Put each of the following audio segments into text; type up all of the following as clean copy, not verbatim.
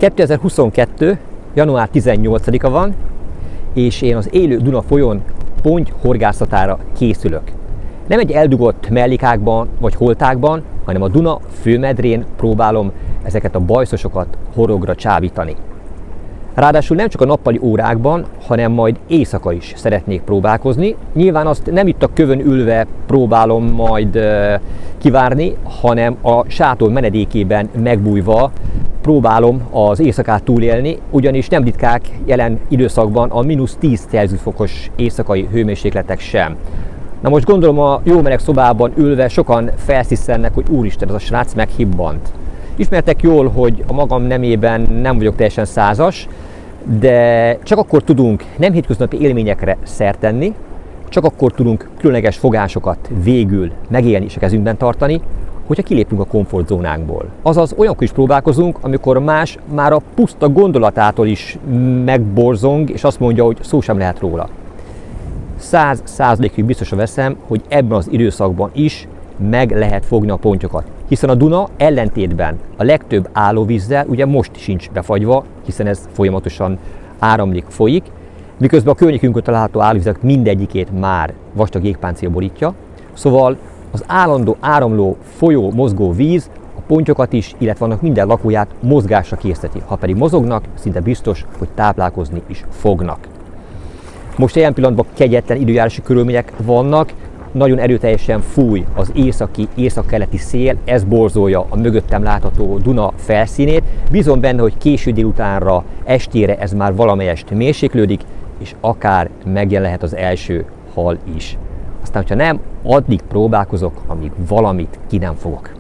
2022. január 18-a van, és én az élő Duna folyón ponty horgászatára készülök. Nem egy eldugott mellikákban vagy holtákban, hanem a Duna főmedrén próbálom ezeket a bajszosokat horogra csábítani. Ráadásul nem csak a nappali órákban, hanem majd éjszaka is szeretnék próbálkozni. Nyilván azt nem itt a kövön ülve próbálom majd kivárni, hanem a sátor menedékében megbújva próbálom az éjszakát túlélni, ugyanis nem ritkák jelen időszakban a -10 Celsius fokos éjszakai hőmérsékletek sem. Na most gondolom, a jó meleg szobában ülve sokan felszisszennek, hogy úristen, ez a srác meghibbant. Ismertek jól, hogy a magam nemében nem vagyok teljesen százas, de csak akkor tudunk nem hétköznapi élményekre szert tenni, csak akkor tudunk különleges fogásokat végül megélni és a kezünkben tartani, hogyha kilépünk a komfortzónánkból. Azaz olyankor is próbálkozunk, amikor más már a puszta gondolatától is megborzong, és azt mondja, hogy szó sem lehet róla. 100%-ig biztosan veszem, hogy ebben az időszakban is meg lehet fogni a pontyokat. Hiszen a Duna ellentétben a legtöbb állóvízzel ugye most sincs befagyva, hiszen ez folyamatosan áramlik, folyik, miközben a környékünkön található állóvizek mindegyikét már vastag jégpáncél borítja. Szóval az állandó áramló, folyó, mozgó víz a pontyokat is, illetve annak minden lakóját mozgásra készteti. Ha pedig mozognak, szinte biztos, hogy táplálkozni is fognak. Most ilyen pillanatban kegyetlen időjárási körülmények vannak, nagyon erőteljesen fúj az észak-keleti szél, ez borzolja a mögöttem látható Duna felszínét. Bízom benne, hogy késő délutánra, estére ez már valamelyest mérséklődik, és akár megjelenhet az első hal is. Aztán, hogyha nem, addig próbálkozok, amíg valamit ki nem fogok.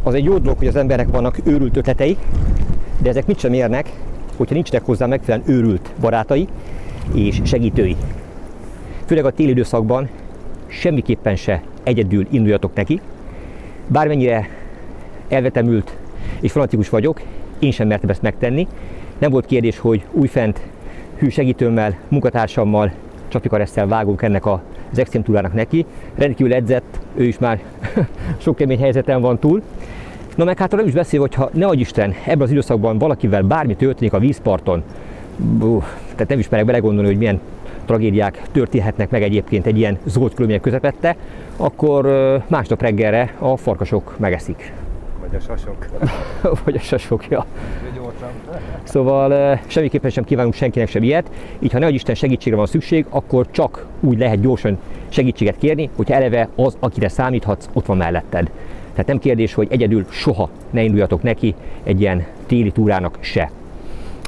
Az egy jó dolog, hogy az embernek vannak őrült ötletei, de ezek mit sem érnek, hogyha nincsenek hozzá megfelelően őrült barátai és segítői. Főleg a téli időszakban semmiképpen se egyedül induljatok neki. Bármennyire elvetemült és fanatikus vagyok, én sem mertem ezt megtenni. Nem volt kérdés, hogy újfent hű segítőmmel, munkatársammal, Csapikaresszel vágunk ennek az extrém túrának neki. Rendkívül edzett, ő is már sok kemény helyzeten van túl. Na meg hát nem is beszélve, hogyha ne adj Isten, ebben az időszakban valakivel bármi történik a vízparton, tehát nem is merek belegondolni, hogy milyen tragédiák történhetnek meg egyébként egy ilyen zöld körülmények közepette, akkor másnap reggelre a farkasok megeszik. Vagy a sasok. Vagy a sasok, ja. Szóval semmiképpen sem kívánunk senkinek sem ilyet, így ha ne adj Isten segítségre van szükség, akkor csak úgy lehet gyorsan segítséget kérni, hogyha eleve az, akire számíthatsz, ott van melletted. Tehát nem kérdés, hogy egyedül soha ne induljatok neki egy ilyen téli túrának se.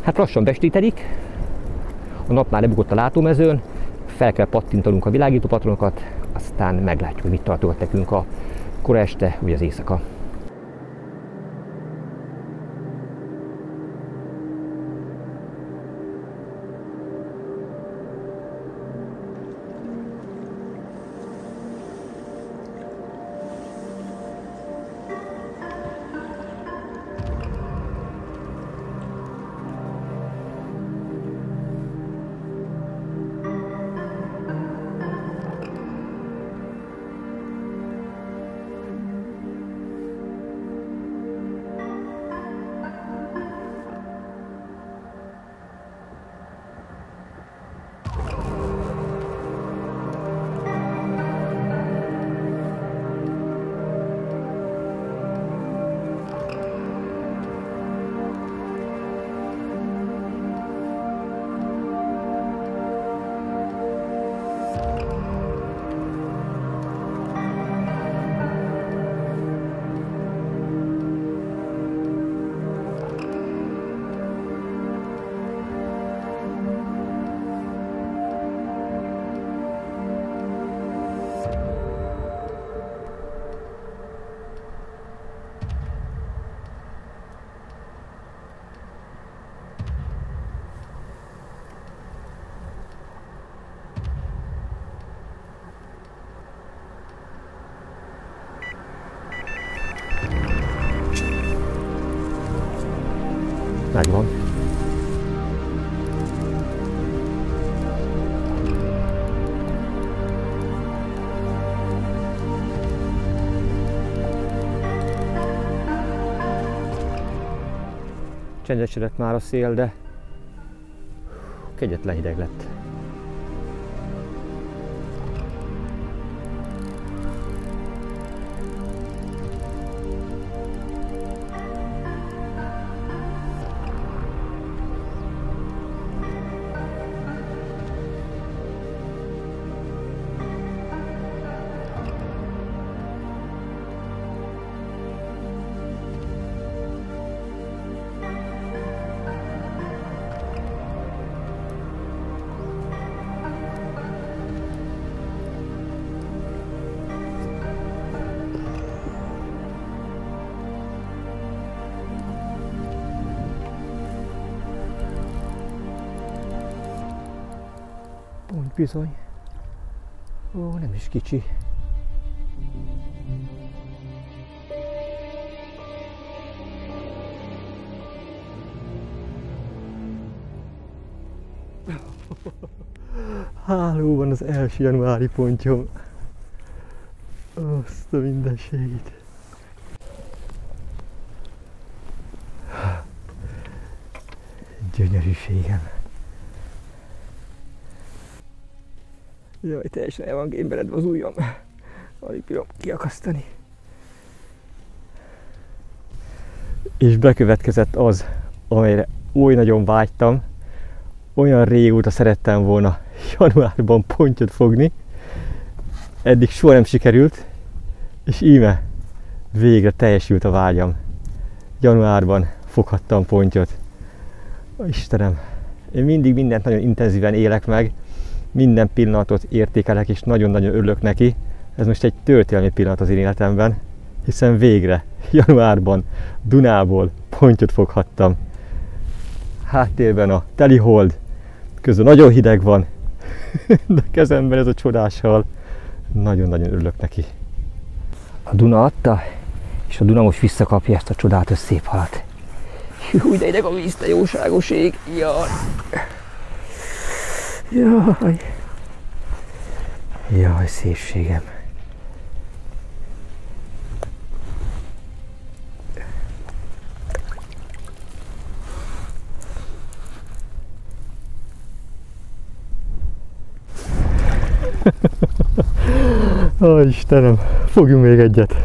Hát lassan bestétedik, a nap már lebukott a látómezőn, fel kell pattintanunk a világítópatronokat, aztán meglátjuk, hogy mit tartogat nekünk a kora este vagy az éjszaka. csendesedett már a szél, de kegyetlen hideg lett. Pont bizony. Ó, nem is kicsi. Hálóban az első januári pontyom. Azt a mindenségét. Gyönyörűségem. Jaj, teljesen el van gémberedve az ujjam. Alig bírom kiakasztani. És bekövetkezett az, amelyre oly nagyon vágytam. Olyan régóta szerettem volna januárban pontyot fogni. Eddig soha nem sikerült. És íme végre teljesült a vágyam. Januárban foghattam pontyot. Ó, Istenem, én mindig mindent nagyon intenzíven élek meg. Minden pillanatot értékelek, és nagyon-nagyon örülök neki. Ez most egy történelmi pillanat az én életemben, hiszen végre, januárban, Dunából pontyot foghattam. Háttérben a teli hold, közben nagyon hideg van, de kezemben ez a csodás hal. Nagyon-nagyon örülök neki. A Duna adta, és a Duna most visszakapja ezt a csodálatos szép halat. Hú, de ideg a víz, te jóságos ég! Jaj! Jaj! Jaj, szépségem! Ó, Istenem, fogjunk még egyet!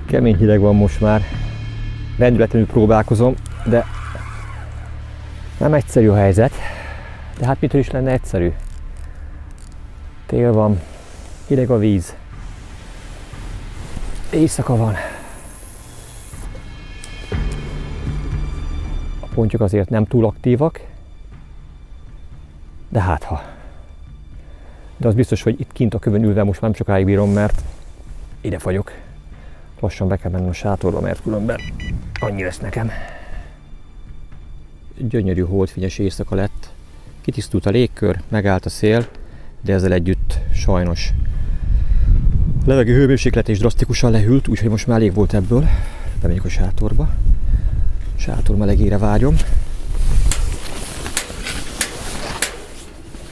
Kemény hideg van most már. Rendületlenül próbálkozom, de nem egyszerű a helyzet. De hát mitől is lenne egyszerű? Tél van, hideg a víz, éjszaka van. A pontyok azért nem túl aktívak, de hát ha. De az biztos, hogy itt kint a kövön ülve most már nem sokáig bírom, mert ide fagyok. Lassan be kell mennem a sátorba, mert különben annyi lesz nekem. Gyönyörű holdfényes éjszaka lett. Kitisztult a légkör, megállt a szél, de ezzel együtt sajnos a levegő hőmérséklet is drasztikusan lehűlt, úgyhogy most már elég volt ebből. Bemegyek a sátorba. A sátor melegére vágyom.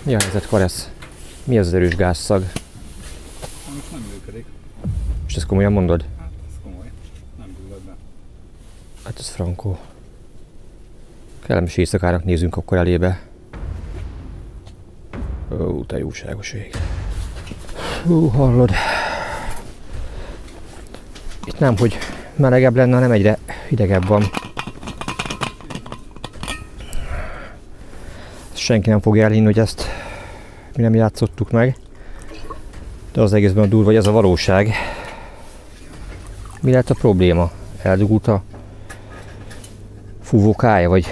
Mi a helyzet, Karesz? Mi az erős gázszag? Most nem működik. Most ezt komolyan mondod? Hát ez komoly. Nem gyullad be. Hát ez frankó. Kellemes éjszakának nézzünk akkor elébe. Ó, te jóságos ég. Hú, hallod. Itt nem, hogy melegebb lenne, hanem egyre hidegebb van. Senki nem fogja elhinni, hogy ezt mi nem játszottuk meg. De az egészben durva, hogy ez a valóság. Mi lehet a probléma? Eldugult a fúvókája, vagy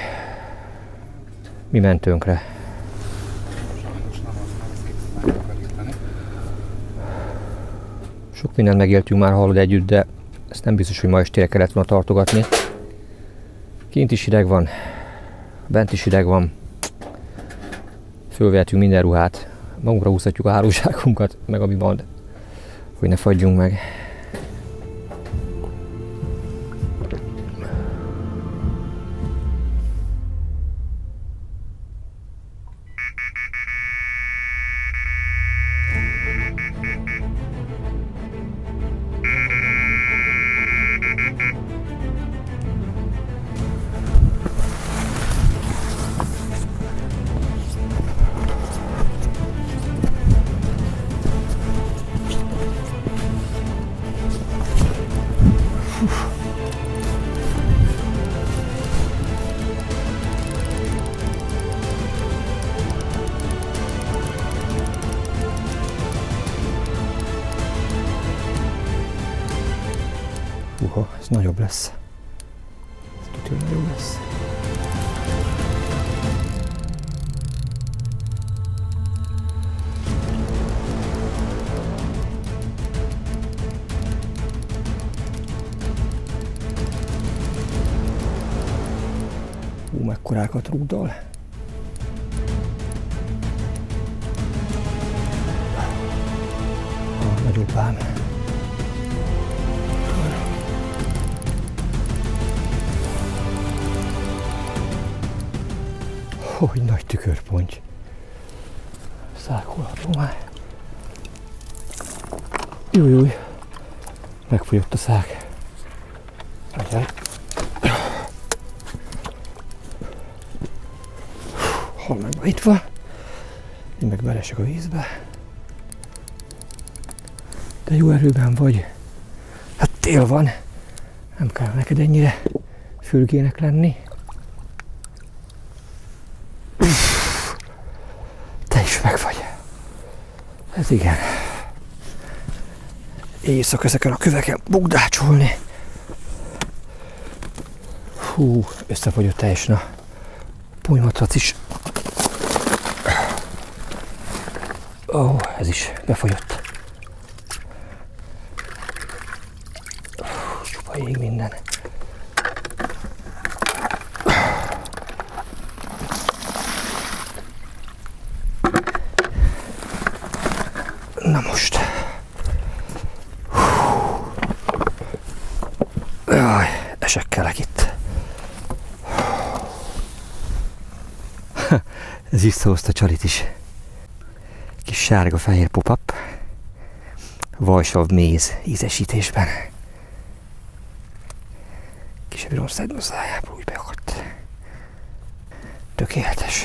mi ment tönkre? Sajnos nem az, mert ezt ki tudnánk akarítani. Sok mindent megéltünk már hallod együtt, de ezt nem biztos, hogy ma estére kellett volna tartogatni. Kint is hideg van, bent is hideg van. Fölvehetünk minden ruhát, magunkra húzhatjuk a hálóságunkat, meg ami van, hogy ne fagyjunk meg. Ez nagyobb lesz. Ez tudja, hogy nagyobb lesz. Mekkorákat rúgdal. Nagyobb ám. Hogy nagy tükörponty. Szákolható már. Jújjúj. Megfogyott a szák. Agyaj. Hol meg itt van. Én meg belesek a vízbe. De jó erőben vagy. Hát tél van. Nem kell neked ennyire fülgének lenni. Te is meg vagy. Ez igen. Éjszaka ezeken a köveken bugdácsolni. Hú, összefogyott teljesen a pulymatrac is. Ó, ez is befogyott. Csupa ég minden. Na most. Jaj, esekkelek itt. Ez visszahozta Csalit is. Kis sárga-fehér pop-up. Vajsav méz ízesítésben. Kis bírom szedni a szájából, úgy beakadt. Tökéletes.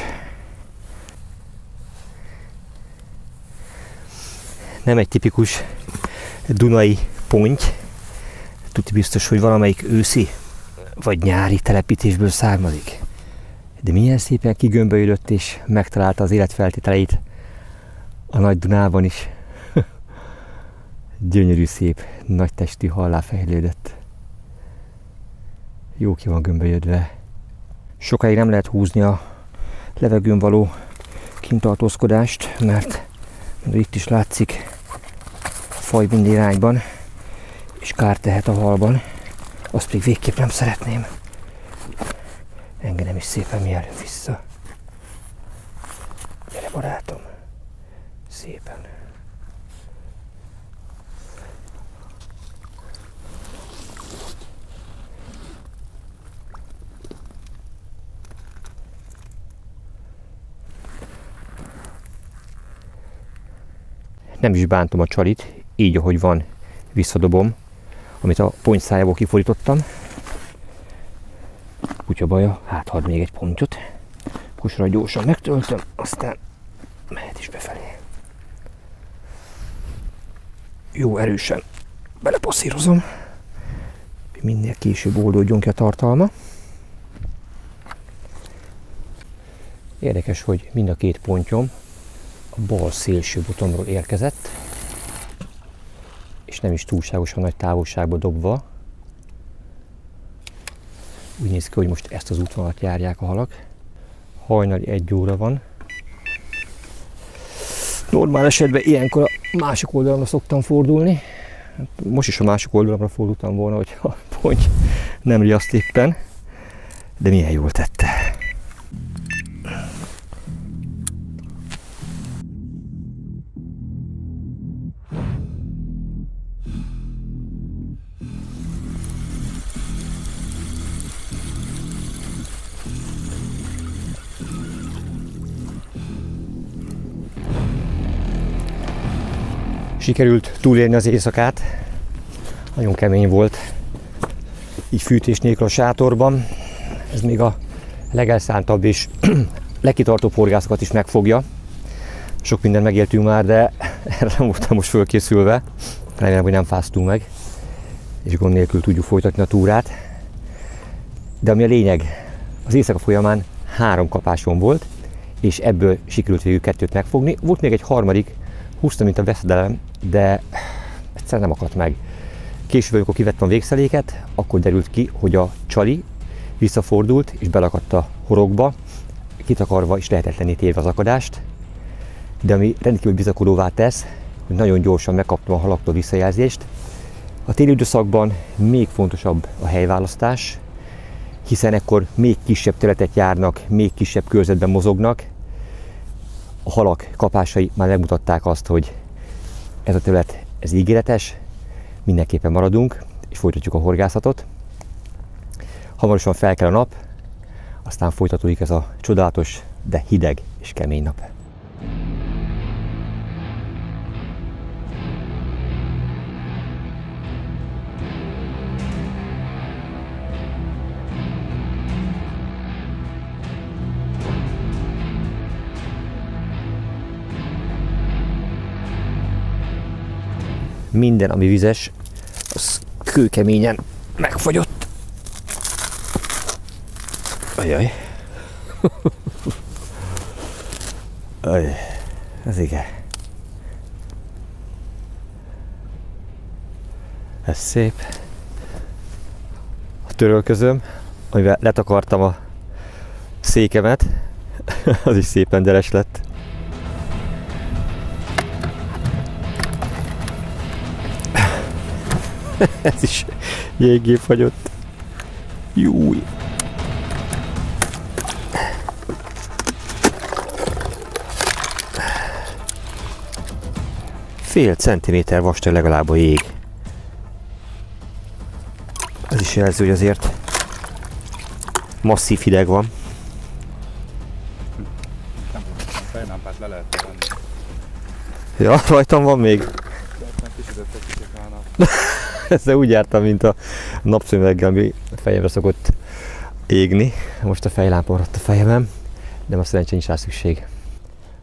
Nem egy tipikus dunai ponty. Tudti biztos, hogy valamelyik őszi vagy nyári telepítésből származik. De milyen szépen kigömbölyödött és megtalálta az életfeltételeit a Nagy Dunában is. Gyönyörű szép, nagy testű hallá fejlődött. Jó ki van gömbölyödve. Sokáig nem lehet húzni a levegőn való kintartózkodást, mert itt is látszik faj minden irányban, és kár tehet a halban. Azt pedig végképp nem szeretném. Engedem is szépen mielőbb vissza. Gyere barátom, szépen. Nem is bántom a Csalit, így ahogy van, visszadobom, amit a ponty szájából kifordítottam. Kutya baja, hát hadd még egy pontyot. Kosra gyorsan megtöltöm, aztán mehet is befelé. Jó erősen belepasszírozom, hogy minél később oldódjon ki a tartalma. Érdekes, hogy mind a két pontyom a bal szélső botomról érkezett, és nem is túlságosan nagy távolságba dobva. Úgy néz ki, hogy most ezt az útvonalat járják a halak. Hajnali 1 óra van. Normál esetben ilyenkor a másik oldalamra szoktam fordulni. Most is a másik oldalamra fordultam volna, hogyha a ponty nem riaszt éppen. De milyen jól tette. Sikerült túlélni az éjszakát. Nagyon kemény volt. Így fűtés nélkül a sátorban. Ez még a legelszántabb és legkitartóbb horgászokat is megfogja. Sok mindent megéltünk már, de erre nem voltam most fölkészülve. Remélem, hogy nem fáztunk meg, és gond nélkül tudjuk folytatni a túrát. De ami a lényeg, az éjszaka folyamán 3 kapásom volt, és ebből sikerült végül 2-t megfogni. Volt még egy harmadik, húztam, mint a veszedelem, de egyszerűen nem akadt meg. Később, amikor kivettem a végszeléket, akkor derült ki, hogy a csali visszafordult és belakadt a horogba, kitakarva és lehetetlenné téve az akadást. De ami rendkívül bizakodóvá tesz, hogy nagyon gyorsan megkaptam a halaktól visszajelzést. A téli időszakban még fontosabb a helyválasztás, hiszen ekkor még kisebb területet járnak, még kisebb körzetben mozognak. A halak kapásai már megmutatták azt, hogy ez a terület ez ígéretes, mindenképpen maradunk, és folytatjuk a horgászatot. Hamarosan fel kell a nap, aztán folytatódik ez a csodálatos, de hideg és kemény nap. Minden, ami vizes, az kőkeményen megfagyott. Ajaj. Ajaj. Ez igen. Ez szép. A törölközöm, amivel letakartam a székemet, az is szépen deres lett. Ez is jéggé fagyott. Júj! Fél centiméter vastag legalább a jég. Ez is jelző, hogy azért masszív hideg van. Nem volt, a fejlámpát le lehet tenni. Ja, rajtam van még. Ezzel úgy jártam, mint a napszöveggel, ami a fejemre szokott égni. Most a fejlámpa maradt a fejemen, de most szerencsére nincs rá szükség.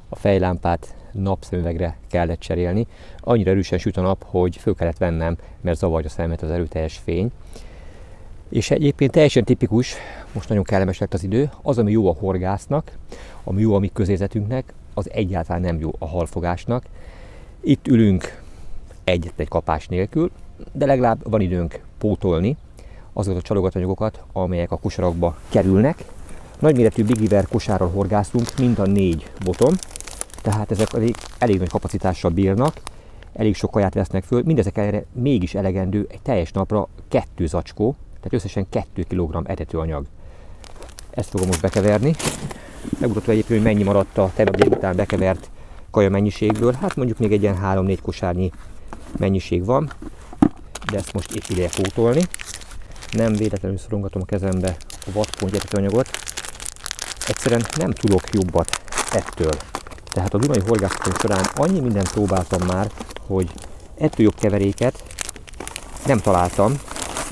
A fejlámpát napszemüvegre kellett cserélni. Annyira erősen süt a nap, hogy föl kellett vennem, mert zavarja a szememet az erőteljes fény. És egyébként teljesen tipikus, most nagyon kellemes lett az idő, az, ami jó a horgásznak, ami jó a mi közérzetünknek, az egyáltalán nem jó a halfogásnak. Itt ülünk egy kapás nélkül, de legalább van időnk pótolni azokat a csalogatanyagokat, amelyek a kosarakba kerülnek. Nagyméretű Big River kosárral horgásztunk, mind a 4 boton, tehát ezek elég nagy kapacitással bírnak, elég sok kaját vesznek föl, mindezek ellenére mégis elegendő egy teljes napra 2 zacskó, tehát összesen 2 kg etetőanyag. Ezt fogom most bekeverni. Megmutatva egyébként, hogy mennyi maradt a tegnap délután bekevert kaja mennyiségből, hát mondjuk még egy ilyen 3-4 kosárnyi mennyiség van, de ezt most épp ideje pótolni. Nem véletlenül szorongatom a kezembe a vadponty etetőanyagot. Egyszerűen nem tudok jobbat ettől. Tehát a dunai horgászatunk során annyi mindent próbáltam már, hogy ettől jobb keveréket nem találtam.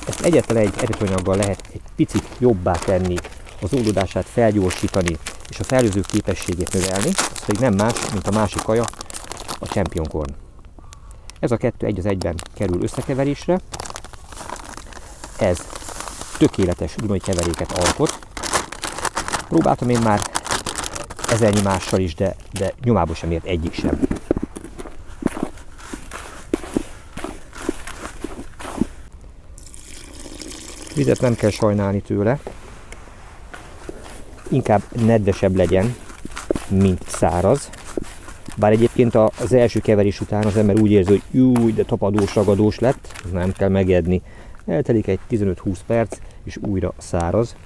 Ezt egyetlen egy etetőanyaggal lehet egy picit jobbá tenni, az oldódását felgyorsítani és a fellőző képességét növelni. Ez pedig nem más, mint a másik kaja, a Champion Corn. Ez a 2 egy az egyben kerül összekeverésre. Ez tökéletes dunai keveréket alkot. Próbáltam én már ezernyi mással is, de nyomába sem ért egyik sem. Vizet nem kell sajnálni tőle, inkább nedvesebb legyen, mint száraz. Bár egyébként az első keverés után az ember úgy érzi, hogy júj, de tapadós, ragadós lett, nem kell megedni. Eltelik egy 15-20 perc, és újra száraz.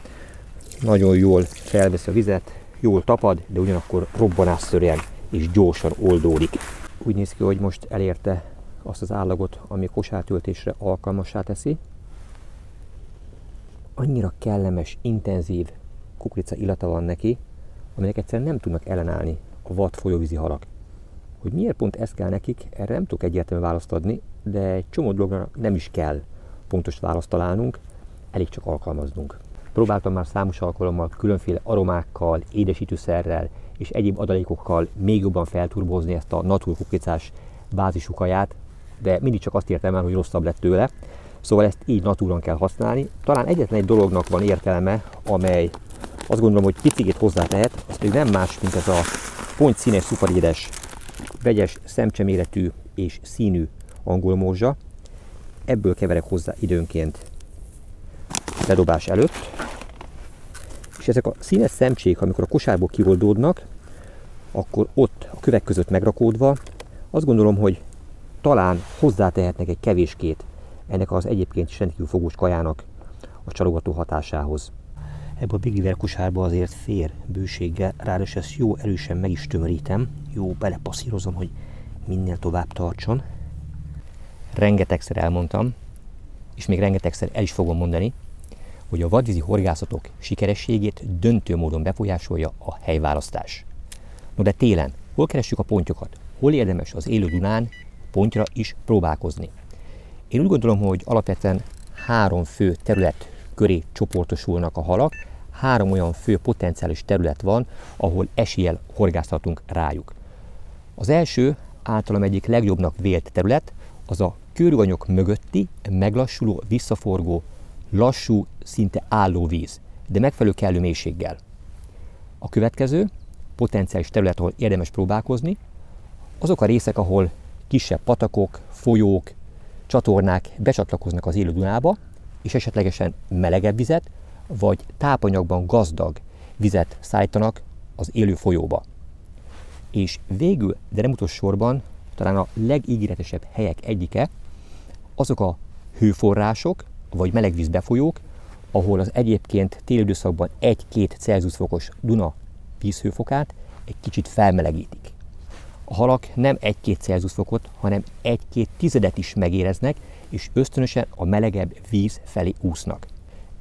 Nagyon jól felveszi a vizet, jól tapad, de ugyanakkor robbanásszerűen és gyorsan oldódik. Úgy néz ki, hogy most elérte azt az állagot, ami kosártöltésre alkalmassá teszi. Annyira kellemes, intenzív kukorica illata van neki, aminek egyszerűen nem tudnak ellenállni a vad folyóvízi halak. Hogy miért pont ez kell nekik, erre nem tudok egyértelmű választ adni, de egy csomó dologra nem is kell pontos választ találnunk, elég csak alkalmaznunk. Próbáltam már számos alkalommal különféle aromákkal, édesítőszerrel és egyéb adalékokkal még jobban felturbozni ezt a natur kukoricás bázisú kaját, de mindig csak azt értem el, hogy rosszabb lett tőle. Szóval ezt így natúron kell használni. Talán egyetlen egy dolognak van értelme, amely azt gondolom, hogy picikét hozzátehet, ez pedig nem más, mint ez a pontyszínes, szuperédes, vegyes, szemcseméretű és színű angol morzsa. Ebből keverek hozzá időnként ledobás előtt. És ezek a színes szemcsék, amikor a kosárból kioldódnak, akkor ott a kövek között megrakódva, azt gondolom, hogy talán hozzátehetnek egy kevéskét ennek az egyébként is rendkívül fogós kajának a csalogató hatásához. Ebből a Big River kosárba azért fér bőséggel, ráadásul ezt jó erősen meg is tömörítem, jó belepasszírozom, hogy minél tovább tartson. Rengetegszer elmondtam, és még rengetegszer el is fogom mondani, hogy a vadvízi horgászatok sikerességét döntő módon befolyásolja a helyválasztás. No de télen hol keressük a pontyokat? Hol érdemes az élő Dunán pontyra is próbálkozni? Én úgy gondolom, hogy alapvetően 3 fő terület köré csoportosulnak a halak, 3 olyan fő potenciális terület van, ahol eséllyel horgászhatunk rájuk. Az első, általam egyik legjobbnak vélt terület, az a kőruganyok mögötti, meglassuló, visszaforgó, lassú, szinte álló víz, de megfelelő kellő mélységgel. A következő potenciális terület, ahol érdemes próbálkozni, azok a részek, ahol kisebb patakok, folyók, csatornák becsatlakoznak az élő Dunába, és esetlegesen melegebb vizet, vagy tápanyagban gazdag vizet szállítanak az élő folyóba. És végül, de nem utolsó sorban, talán a legígéretesebb helyek egyike, azok a hőforrások, vagy melegvíz befolyók, ahol az egyébként téli időszakban 1-2 Celsius fokos Duna vízhőfokát egy kicsit felmelegítik. A halak nem 1-2 Celsius fokot, hanem 1-2 tizedet is megéreznek, és ösztönösen a melegebb víz felé úsznak.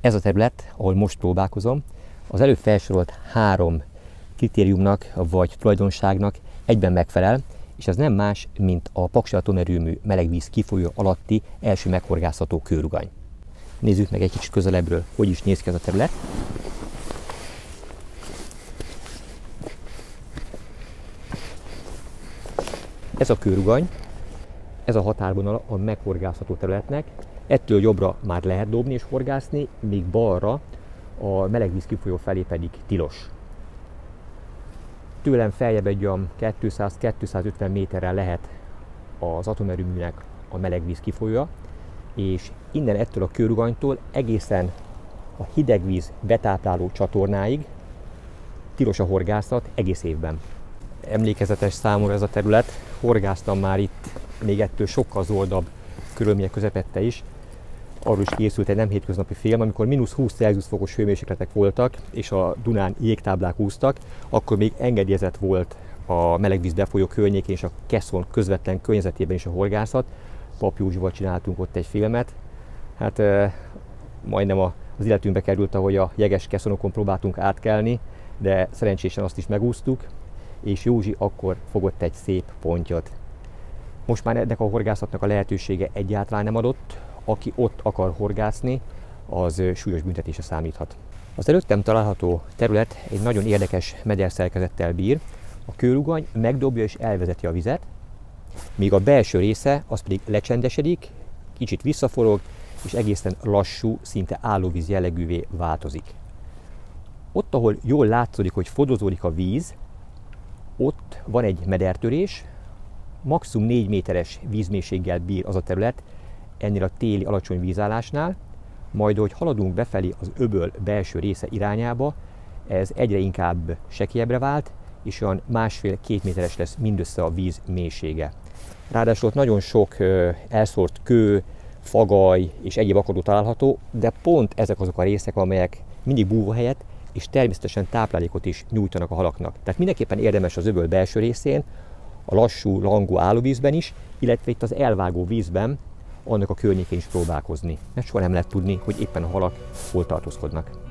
Ez a terület, ahol most próbálkozom, az előbb felsorolt 3 kritériumnak vagy tulajdonságnak egyben megfelel, és ez nem más, mint a Paksi atomerőmű melegvíz kifolyó alatti első meghorgászható kőrugany. Nézzük meg egy kicsit közelebbről, hogy is néz ki ez a terület. Ez a kőrugany, ez a határvonala a meghorgászható területnek. Ettől jobbra már lehet dobni és horgászni, míg balra a melegvíz kifolyó felé pedig tilos. Tőlem feljebb egy olyan 200-250 méterrel lehet az atomerőműnek a melegvíz kifolyója, és innen ettől a kőruganytól egészen a hidegvíz betápláló csatornáig tilos a horgászat egész évben. Emlékezetes számomra ez a terület, horgáztam már itt még ettől sokkal zoldabb körülmények közepette is. Arról is készült egy nem hétköznapi film, amikor -20 Celsius fokos hőmérsékletek voltak, és a Dunán jégtáblák úsztak, akkor még engedélyezett volt a melegvíz befolyó környékén és a Keszon közvetlen környezetében is a horgászat. Pap Józsival csináltunk ott egy filmet. Hát majdnem az életünkbe került, ahogy a jeges Keszonokon próbáltunk átkelni, de szerencsésen azt is megúsztuk, és Józsi akkor fogott egy szép pontyot. Most már ennek a horgászatnak a lehetősége egyáltalán nem adott, aki ott akar horgászni, az súlyos büntetése számíthat. Az előttem található terület egy nagyon érdekes mederszerkezettel bír. A kőrugany megdobja és elvezeti a vizet, míg a belső része az pedig lecsendesedik, kicsit visszaforog, és egészen lassú, szinte állóvíz jellegűvé változik. Ott, ahol jól látszódik, hogy fodozódik a víz, Ott van egy medertörés, maximum 4 méteres vízmélységgel bír az a terület, ennél a téli alacsony vízállásnál, majd hogy haladunk befelé az öböl belső része irányába, ez egyre inkább sekélyebbre vált, és olyan 1,5-2 méteres lesz mindössze a víz mélysége. Ráadásul ott nagyon sok elszórt kő, fagaj és egyéb akadó található, de pont ezek azok a részek, amelyek mindig búvóhelyet és természetesen táplálékot is nyújtanak a halaknak. Tehát mindenképpen érdemes az öböl belső részén, a lassú, langó állóvízben is, illetve itt az elvágó vízben, annak a környékén is próbálkozni, mert soha nem lehet tudni, hogy éppen a halak hol tartózkodnak.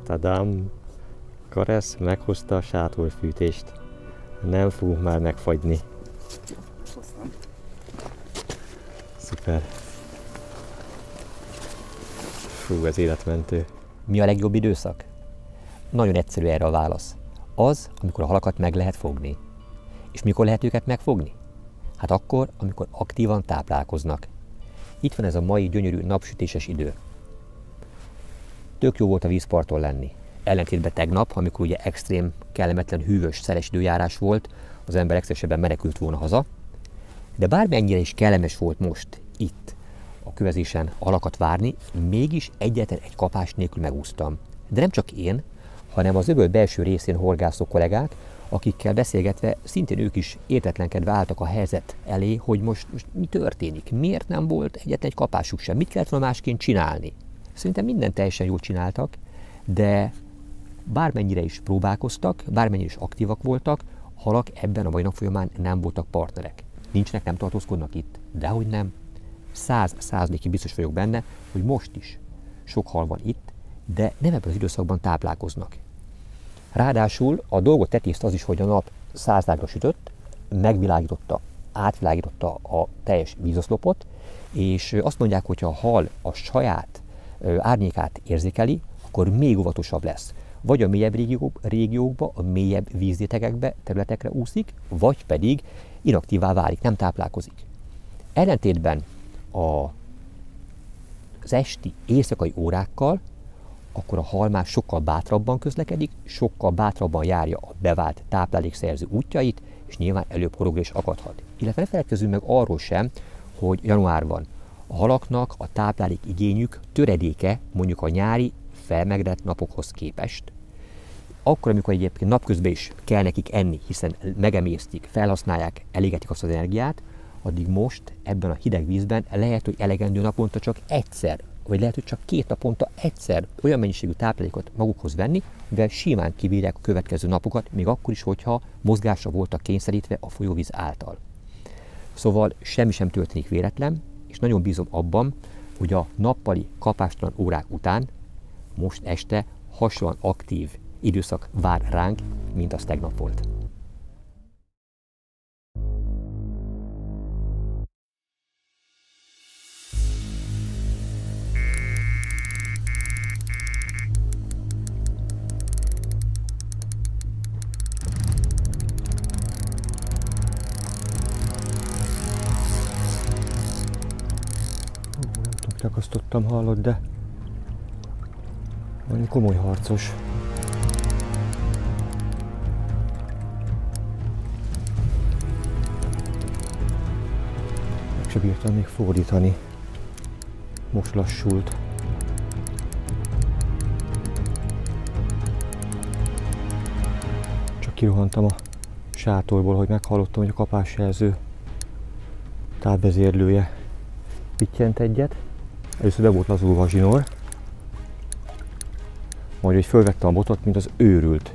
Tadám! Karesz meghozta a sátorfűtést. Nem fogunk már megfagyni. Hoztam. Szuper! Fú, ez életmentő. Mi a legjobb időszak? Nagyon egyszerű erre a válasz. Az, amikor a halakat meg lehet fogni. És mikor lehet őket megfogni? Hát akkor, amikor aktívan táplálkoznak. Itt van ez a mai gyönyörű napsütéses idő. Tök jó volt a vízparton lenni. Ellentétben tegnap, amikor ugye extrém, kellemetlen, hűvös, szeles időjárás volt, az ember legszívesebben menekült volna haza. De bármennyire is kellemes volt most itt a kövezésen halakat várni, mégis egyetlen egy kapás nélkül megúsztam. De nem csak én, hanem az öböl belső részén horgászó kollégák, akikkel beszélgetve szintén ők is értetlenkedve álltak a helyzet elé, hogy most mi történik, miért nem volt egyetlen egy kapásuk sem, mit kellett volna másként csinálni. Szerintem mindent teljesen jól csináltak, de bármennyire is próbálkoztak, bármennyire is aktívak voltak, halak ebben a mai nap folyamán nem voltak partnerek. Nincsenek, nem tartózkodnak itt. Dehogy nem. 100%-ig biztos vagyok benne, hogy most is sok hal van itt, de nem ebben az időszakban táplálkoznak. Ráadásul a dolgot tetézte az is, hogy a nap 100°-ra sütött, megvilágította, átvilágította a teljes vízoszlopot, és azt mondják, hogy ha a hal a saját árnyékát érzékeli, akkor még óvatosabb lesz. Vagy a mélyebb régiókba, a mélyebb vízrétegekbe, területekre úszik, vagy pedig inaktívá válik, nem táplálkozik. Ellentétben az esti, éjszakai órákkal, akkor a hal már sokkal bátrabban közlekedik, sokkal bátrabban járja a bevált táplálékszerző útjait, és nyilván előbb horogra is akadhat. Illetve ne feledkezzünk meg arról sem, hogy januárban a halaknak a táplálék igényük töredéke mondjuk a nyári felmelegedett napokhoz képest. Akkor, amikor egyébként napközben is kell nekik enni, hiszen megemésztik, felhasználják, elégetik azt az energiát, addig most ebben a hideg vízben lehet, hogy elegendő naponta csak egyszer, vagy lehet, hogy csak 2 naponta egyszer olyan mennyiségű táplálékot magukhoz venni, mivel simán kibírják a következő napokat, még akkor is, hogyha mozgásra voltak kényszerítve a folyóvíz által. Szóval semmi sem történik véletlen, és nagyon bízom abban, hogy a nappali kapástalan órák után most este hasonlóan aktív időszak vár ránk, mint az tegnap volt. Nem tudom, kiakasztottam, hallod, de valami komoly harcos. Meg se bírtam még fordítani. Most lassult. Csak kirohantam a sátorból, hogy meghallottam, hogy a kapásjelző távvezérlője pittyent egyet. Először be volt lazulva a zsinór, majd hogy fölvettem a botot, mint az őrült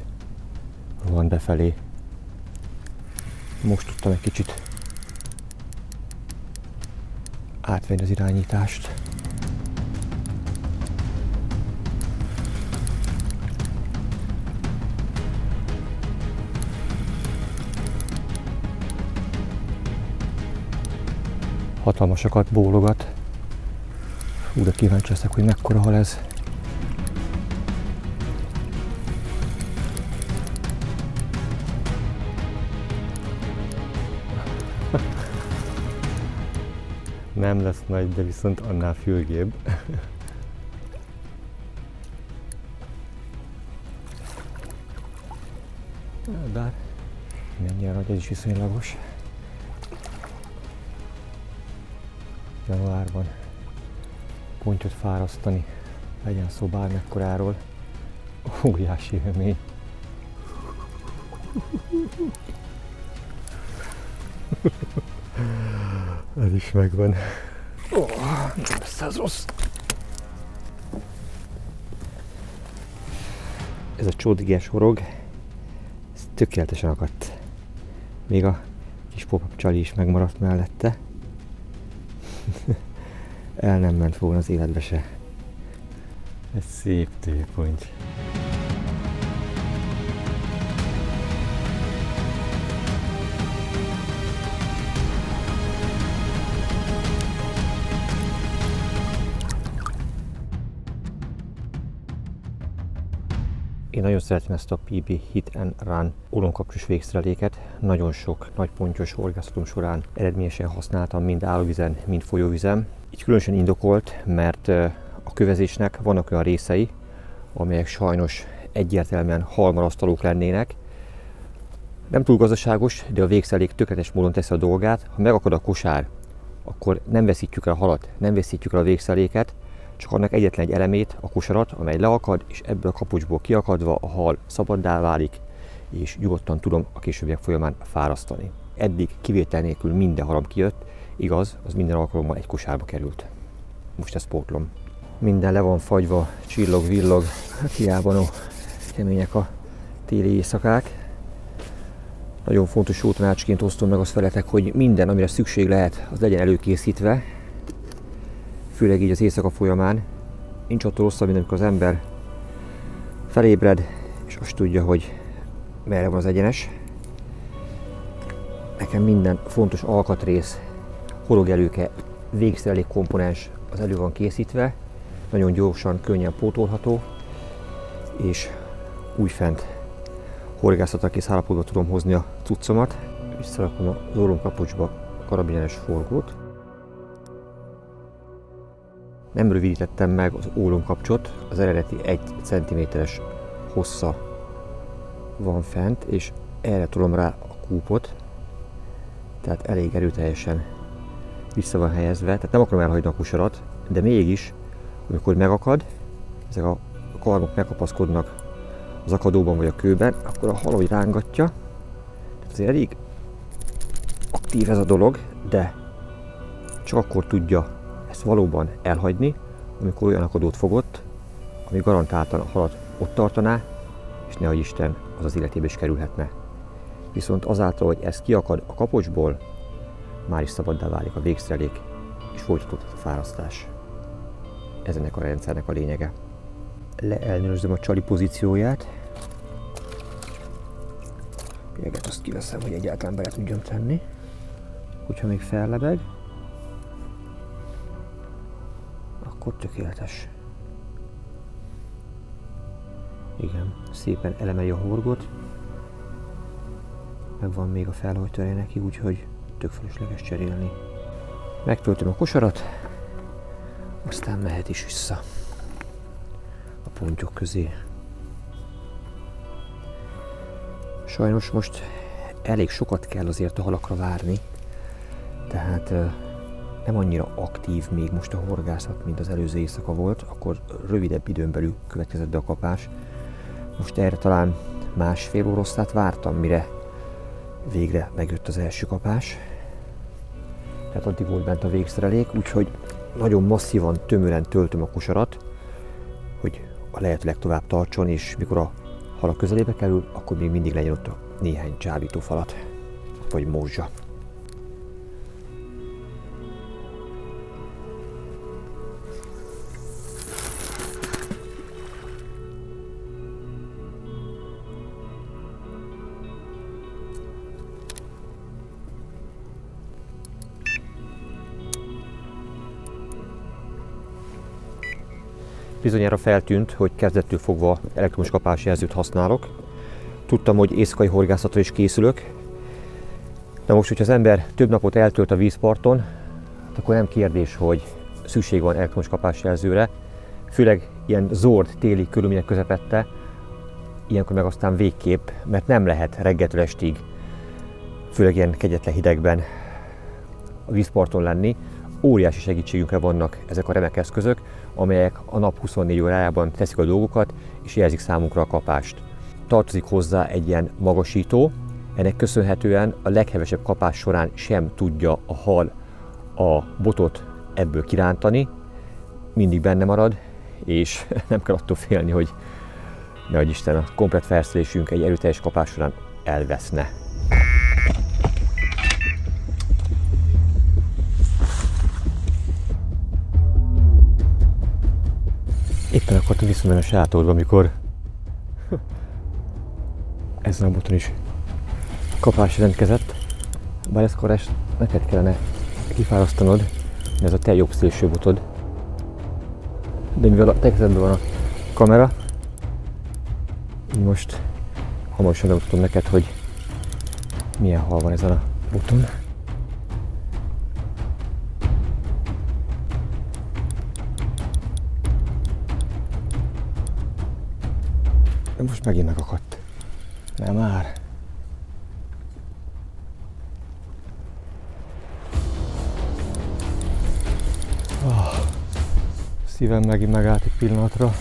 rohant befelé. Most tudtam egy kicsit átvenni az irányítást. Hatalmasakat bólogat. Hú, de kíváncsi leszek, hogy mekkora hal ez. Nem lesz nagy, de viszont annál fülgébb. Bár mennyire nagy, ez is viszonylagos. Januárban pontyot fárasztani, legyen szó bármekkoráról. Óriási élmény. Ez is megvan. Nem lesz ez rossz. Ez a csódiges horog, ez tökéletesen akadt. Még a kis pop-up csali is megmaradt mellette. El nem ment volna az életbe se. Ez szép tőponty. Én nagyon szeretem ezt a PB Hit and Run ólomkapcsos végszereléket. Nagyon sok nagy pontyos horgászatom során eredményesen használtam mind állóvizen, mind folyóvizen. Így különösen indokolt, mert a kövezésnek vannak olyan részei, amelyek sajnos egyértelműen halmarasztalók lennének. Nem túl gazdaságos, de a végszerelék tökéletes módon teszi a dolgát. Ha megakad a kosár, akkor nem veszítjük el a halat, nem veszítjük el a végszereléket, csak annak egyetlen egy elemét, a kosarat, amely leakad, és ebből a kapocsból kiakadva a hal szabaddá válik, és nyugodtan tudom a későbbiek folyamán fárasztani. Eddig kivétel nélkül minden halam kijött, igaz, az minden alkalommal egy kosárba került. Most ezt pótlom. Minden le van fagyva, csillog, villog, hiába no, kemények a téli éjszakák. Nagyon fontos jó tanácsként osztom meg azt veletek, hogy minden, amire szükség lehet, az legyen előkészítve. Főleg így az éjszaka folyamán. Nincs attól rosszabb, mint amikor az ember felébred, és azt tudja, hogy merre van az egyenes. Nekem minden fontos alkatrész, horogelőke, végszerelék komponens az elő van készítve, nagyon gyorsan, könnyen pótolható, és újfent horgászatra kész állapotba tudom hozni a cuccomat. Visszarakom az ólomkapocsba a karabineres forgót. Nem rövidítettem meg az ólomkapcsot, az eredeti 1 cm-es hossza van fent, és erre tolom rá a kúpot, tehát elég erőteljesen vissza van helyezve, tehát nem akarom elhagyni a kosarat, de mégis, amikor megakad, ezek a karmok megkapaszkodnak az akadóban vagy a kőben, akkor a hal, hogy rángatja, tehát azért elég aktív ez a dolog, de csak akkor tudja ezt valóban elhagyni, amikor olyan akadót fogott, ami garantáltan a halat ott tartaná, és nehogy Isten az az életébe is kerülhetne. Viszont azáltal, hogy ez kiakad a kapocsból, már is szabaddá válik a végszerelék, és folytatódhat a fárasztás. Ez ennek a rendszernek a lényege. Leellenőrzöm a csali pozícióját. Például azt kiveszem, hogy egyáltalán bele tudjam tenni. Hogyha még fellebeg, akkor tökéletes. Igen, szépen elemeli a horgot. Megvan még a felhajtója neki, úgyhogy tök fölösleges cserélni. Megtöltöm a kosarat, aztán mehet is vissza a pontyok közé. Sajnos most elég sokat kell azért a halakra várni, tehát nem annyira aktív még most a horgászat, mint az előző éjszaka volt, akkor rövidebb időn belül következett be a kapás. Most erre talán másfél órasztát vártam, mire végre megjött az első kapás. Tehát addig volt bent a végszerelék, úgyhogy nagyon masszívan, tömören töltöm a kosarat, hogy a lehető legtovább tartson, és mikor a hal a közelébe kerül, akkor még mindig legyen ott a néhány csábító falat, vagy morzsa. Bizonyára feltűnt, hogy kezdettől fogva elektromos kapásjelzőt használok. Tudtam, hogy éjszakai horgászatra is készülök. De most, hogyha az ember több napot eltölt a vízparton, akkor nem kérdés, hogy szükség van elektromos kapásjelzőre, főleg ilyen zord téli körülmények közepette, ilyenkor meg aztán végképp, mert nem lehet reggeltől estig, főleg ilyen kegyetlen hidegben a vízparton lenni. Óriási segítségünkre vannak ezek a remek eszközök, amelyek a nap 24 órájában teszik a dolgokat és jelzik számunkra a kapást. Tartozik hozzá egy ilyen magasító, ennek köszönhetően a leghevesebb kapás során sem tudja a hal a botot ebből kirántani, mindig benne marad, és nem kell attól félni, hogy nehogy Isten, a komplett felszerelésünk egy erőteljes kapás során elveszne. Éppen akartam visszamenni a sátorba, amikor ezen a boton is kapás jelentkezett. Bár ezt Karás neked kellene kifárasztanod, mert ez a te jobb szélső botod. De mivel a te kezedben van a kamera, így most hamarosan bemutatom neked, hogy milyen hal van ezen a boton. De most megint megakadt. Nem már. Szívem megint megállt egy pillanatra.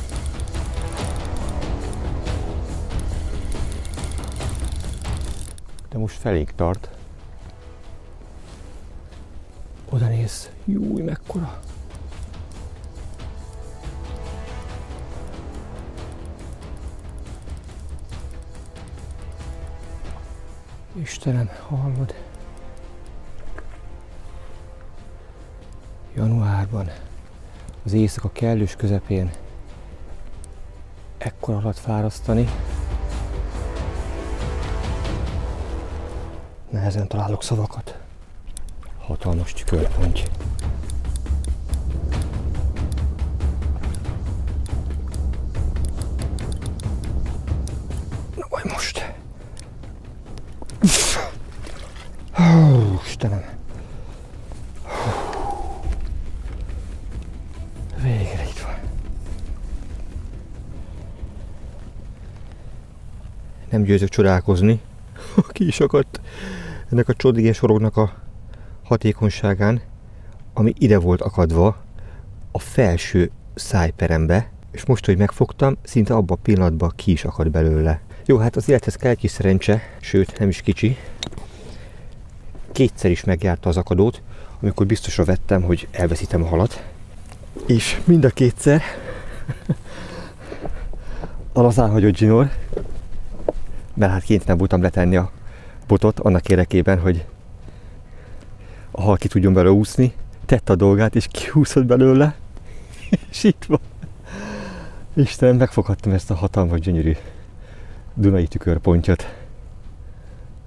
De most felénk tart. Oda néz. Júj, mekkora. Istenem, hallod? Januárban, az éjszaka kellős közepén ekkora halat fárasztani. Nehezen találok szavakat. Hatalmas tükörponty. Na majd most. Istenem. Végre itt van. Nem győzök csodálkozni. Ki is akadt ennek a csodigés sorognak a hatékonyságán, ami ide volt akadva a felső szájperembe, és most, hogy megfogtam, szinte abban a pillanatban ki is akad belőle. Jó, hát az élethez kell egy kis szerencse, sőt, nem is kicsi. Kétszer is megjárta az akadót, amikor biztosra vettem, hogy elveszítem a halat. És mind a kétszer a lazán hagyott zsinór, mert hát kénytelen voltam letenni a botot annak érdekében, hogy a hal ki tudjon belőle úszni, tette a dolgát és kihúszott belőle, és itt van. Istenem, megfoghattam ezt a hatalmas, gyönyörű dunai tükörpontyot.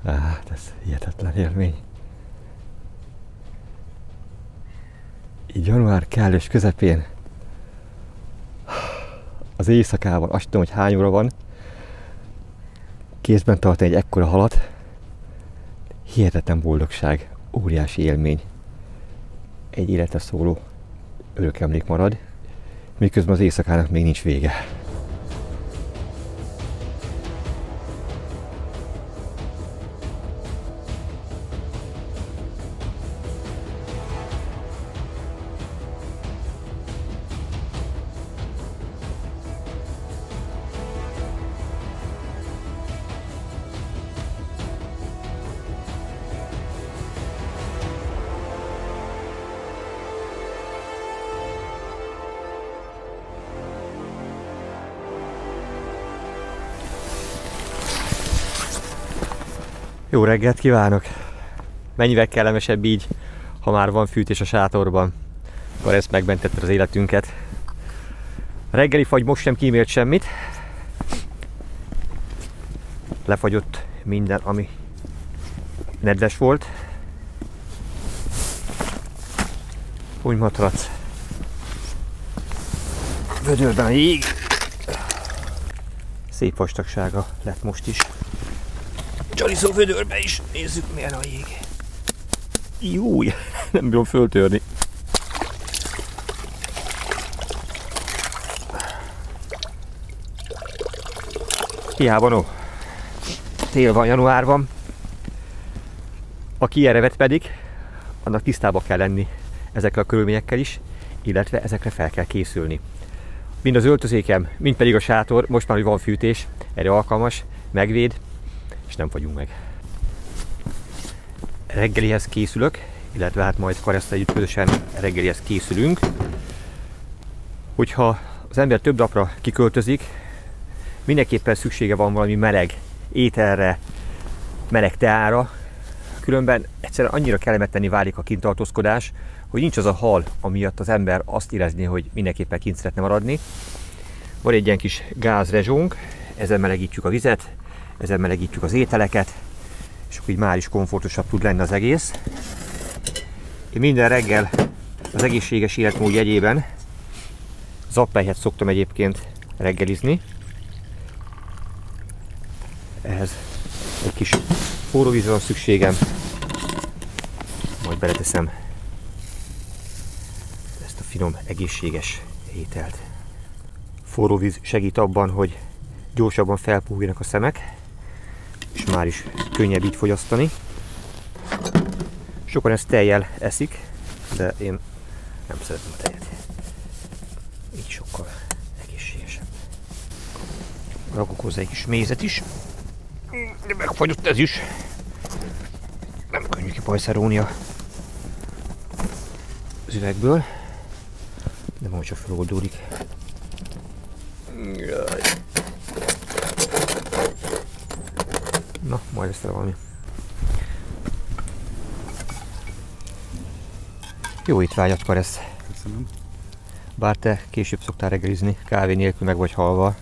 Hát ez hihetetlen élmény. Így január kellős közepén, az éjszakában, azt tudom, hogy hány óra van, kézben tartani egy ekkora halat, hihetetlen boldogság, óriási élmény. Egy életre szóló örökemlék marad, miközben az éjszakának még nincs vége. Jó reggelt kívánok! Mennyivel kellemesebb így, ha már van fűtés a sátorban. Akkor ezt megmentette az életünket. A reggeli fagy most sem kímélt semmit. Lefagyott minden, ami nedves volt. Úgy matrac. Vödörben a jég. Szép vastagsága lett most is. Csaliszó vödörbe is. Nézzük, milyen a jég. Júj, nem bírom föltörni. Hiába no. Tél van januárban. Aki erre vet pedig, annak tisztába kell lenni ezekkel a körülményekkel is, illetve ezekre fel kell készülni. Mind az öltözékem, mind pedig a sátor, most már, hogy van fűtés, erre alkalmas, megvéd, és nem fagyunk meg. Reggelihez készülök, illetve hát majd Karesztal együtt közösen reggelihez készülünk. Hogyha az ember több napra kiköltözik, mindenképpen szüksége van valami meleg ételre, meleg teára, különben egyszerűen annyira kellemetlenné válik a kintartózkodás, hogy nincs az a hal, amiatt az ember azt érezni, hogy mindenképpen kint szeretne maradni. Van egy ilyen kis gázrezsónk, ezzel melegítjük a vizet, ezzel melegítjük az ételeket, és akkor így már is komfortosabb tud lenni az egész. Én minden reggel az egészséges életmód jegyében zappelyhet szoktam egyébként reggelizni. Ehhez egy kis forró vízre van szükségem, majd beleteszem ezt a finom, egészséges ételt. Forró víz segít abban, hogy gyorsabban felpuhuljanak a szemek, és már is könnyebb így fogyasztani. Sokan ezt tejjel eszik, de én nem szeretem a tejet. Így sokkal egészségesebb. Rakok hozzá egy kis mézet is. De megfagyott ez is. Nem könnyű kipajszerolni az üvegből. De majd csak feloldódik. Na, majd ezt valami. Jó étvágyat, Karesz. Köszönöm. Bár te később szoktál reggelizni, kávé nélkül meg vagy halva.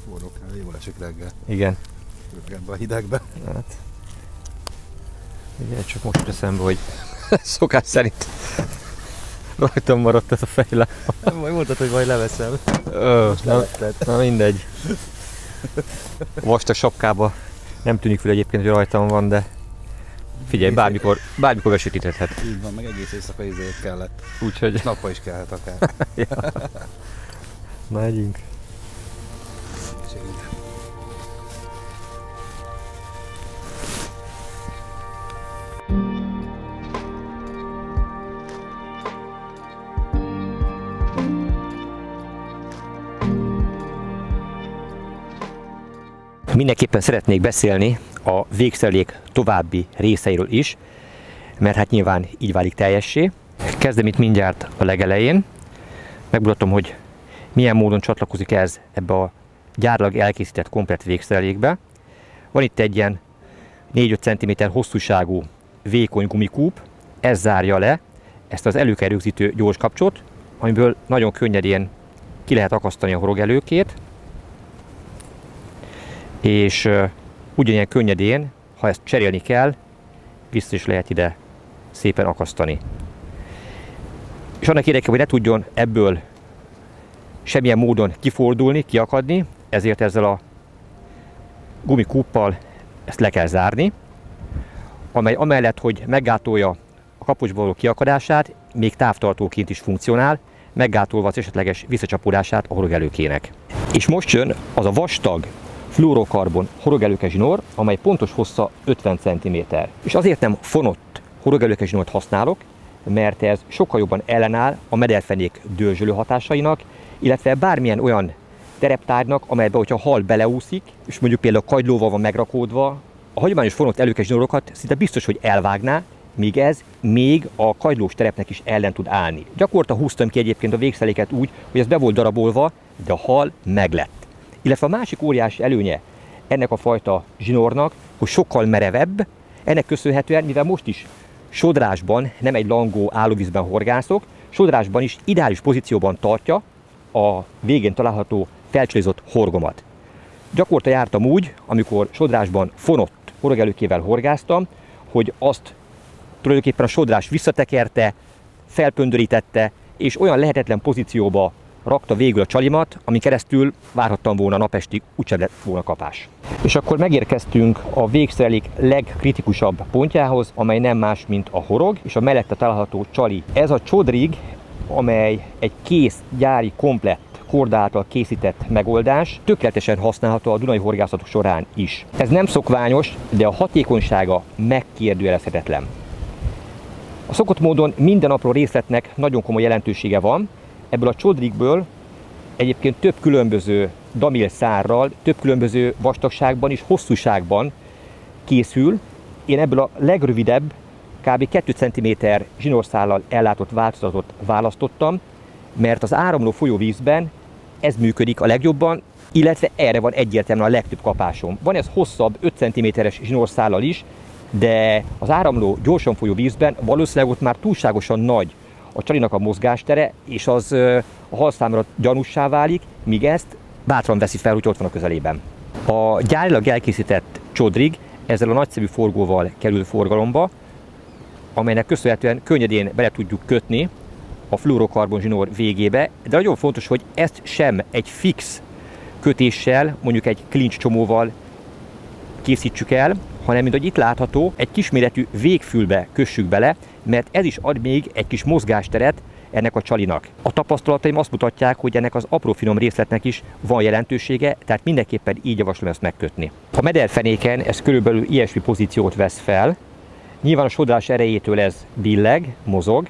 Forró kávé, jól esik reggel. Igen. Ebben a hidegben. Hát. Igen, csak most jut eszembe, hogy szokás szerint rajtam maradt ez a fejlám. Majd mondtad, hogy majd leveszem. Na mindegy. Vastag sapkába nem tűnik fel egyébként, hogy rajtam van, de figyelj, bármikor besötétedhet. Így van, meg egész éjszaka izéért kellett. Úgyhogy... Nappal is kellett akár. Ja. Na, együnk. Segít. Mindenképpen szeretnék beszélni a végszerelék további részeiről is, mert hát nyilván így válik teljessé. Kezdem itt mindjárt a legelején. Megmutatom, hogy milyen módon csatlakozik ez ebbe a gyárilag elkészített komplett végszerelékbe. Van itt egy ilyen 4-5 cm hosszúságú vékony gumikúp, ez zárja le ezt az előkel rögzítő gyors kapcsot, amiből nagyon könnyedén ki lehet akasztani a horogelőkét, és ugyanilyen könnyedén, ha ezt cserélni kell, vissza is lehet ide szépen akasztani. És annak érdekében, hogy ne tudjon ebből semmilyen módon kifordulni, kiakadni, ezért ezzel a gumikúppal ezt le kell zárni, amely amellett, hogy meggátolja a kapocsból való kiakadását, még távtartóként is funkcionál, meggátolva az esetleges visszacsapódását a horogelőkének. És most jön az a vastag fluorokarbon horogelőke zsinór, amely pontos hossza 50 cm. És azért nem fonott horogelőke zsinort használok, mert ez sokkal jobban ellenáll a mederfenék dörzsölő hatásainak, illetve bármilyen olyan tereptárgynak, amelybe, hogyha a hal beleúszik, és mondjuk például kagylóval van megrakódva, a hagyományos fonott előke zsinórokat szinte biztos, hogy elvágná, míg ez még a kagylós terepnek is ellen tud állni. Gyakorta húztam ki egyébként a végszereléket úgy, hogy ez be volt darabolva, de a hal meglett. Illetve a másik óriási előnye ennek a fajta zsinórnak, hogy sokkal merevebb, ennek köszönhetően, mivel most is sodrásban, nem egy langó állóvízben horgászok, sodrásban is ideális pozícióban tartja a végén található felcsúlyozott horgomat. Gyakorta jártam úgy, amikor sodrásban fonott horogelőkével horgáztam, hogy azt tulajdonképpen a sodrás visszatekerte, felpöndörítette, és olyan lehetetlen pozícióba rakta végül a csalimat, amin keresztül várhattam volna napestig, úgysem lett volna kapás. És akkor megérkeztünk a végszerelék legkritikusabb pontjához, amely nem más, mint a horog, és a mellette található csali. Ez a csodrig amely egy kész, gyári, komplett Korda által készített megoldás, tökéletesen használható a dunai horgászatok során is. Ez nem szokványos, de a hatékonysága megkérdőjelezhetetlen. A szokott módon minden apró részletnek nagyon komoly jelentősége van. Ebből a csodrikből egyébként több különböző damélszárral, több különböző vastagságban és hosszúságban készül. Én ebből a legrövidebb, kb. 2 cm zsinórszállal ellátott változatot választottam, mert az áramló folyóvízben ez működik a legjobban, illetve erre van egyértelműen a legtöbb kapásom. Van ez hosszabb 5 cm-es zsinórszállal is, de az áramló, gyorsan folyó vízben valószínűleg ott már túlságosan nagy a csalinak a mozgástere, és az a hal számára gyanússá válik, míg ezt bátran veszi fel, hogy ott van a közelében. A gyárilag elkészített csodrig ezzel a nagyszemű forgóval kerül forgalomba, amelynek köszönhetően könnyedén bele tudjuk kötni a fluorokarbon zsinór végébe, de nagyon fontos, hogy ezt sem egy fix kötéssel, mondjuk egy klincs csomóval készítsük el, hanem, mint ahogy itt látható, egy kisméretű végfülbe kössük bele, mert ez is ad még egy kis mozgásteret ennek a csalinak. A tapasztalataim azt mutatják, hogy ennek az apró finom részletnek is van jelentősége, tehát mindenképpen így javaslom ezt megkötni. A mederfenéken ez körülbelül ilyesmi pozíciót vesz fel. Nyilván a sodrás erejétől ez billeg, mozog,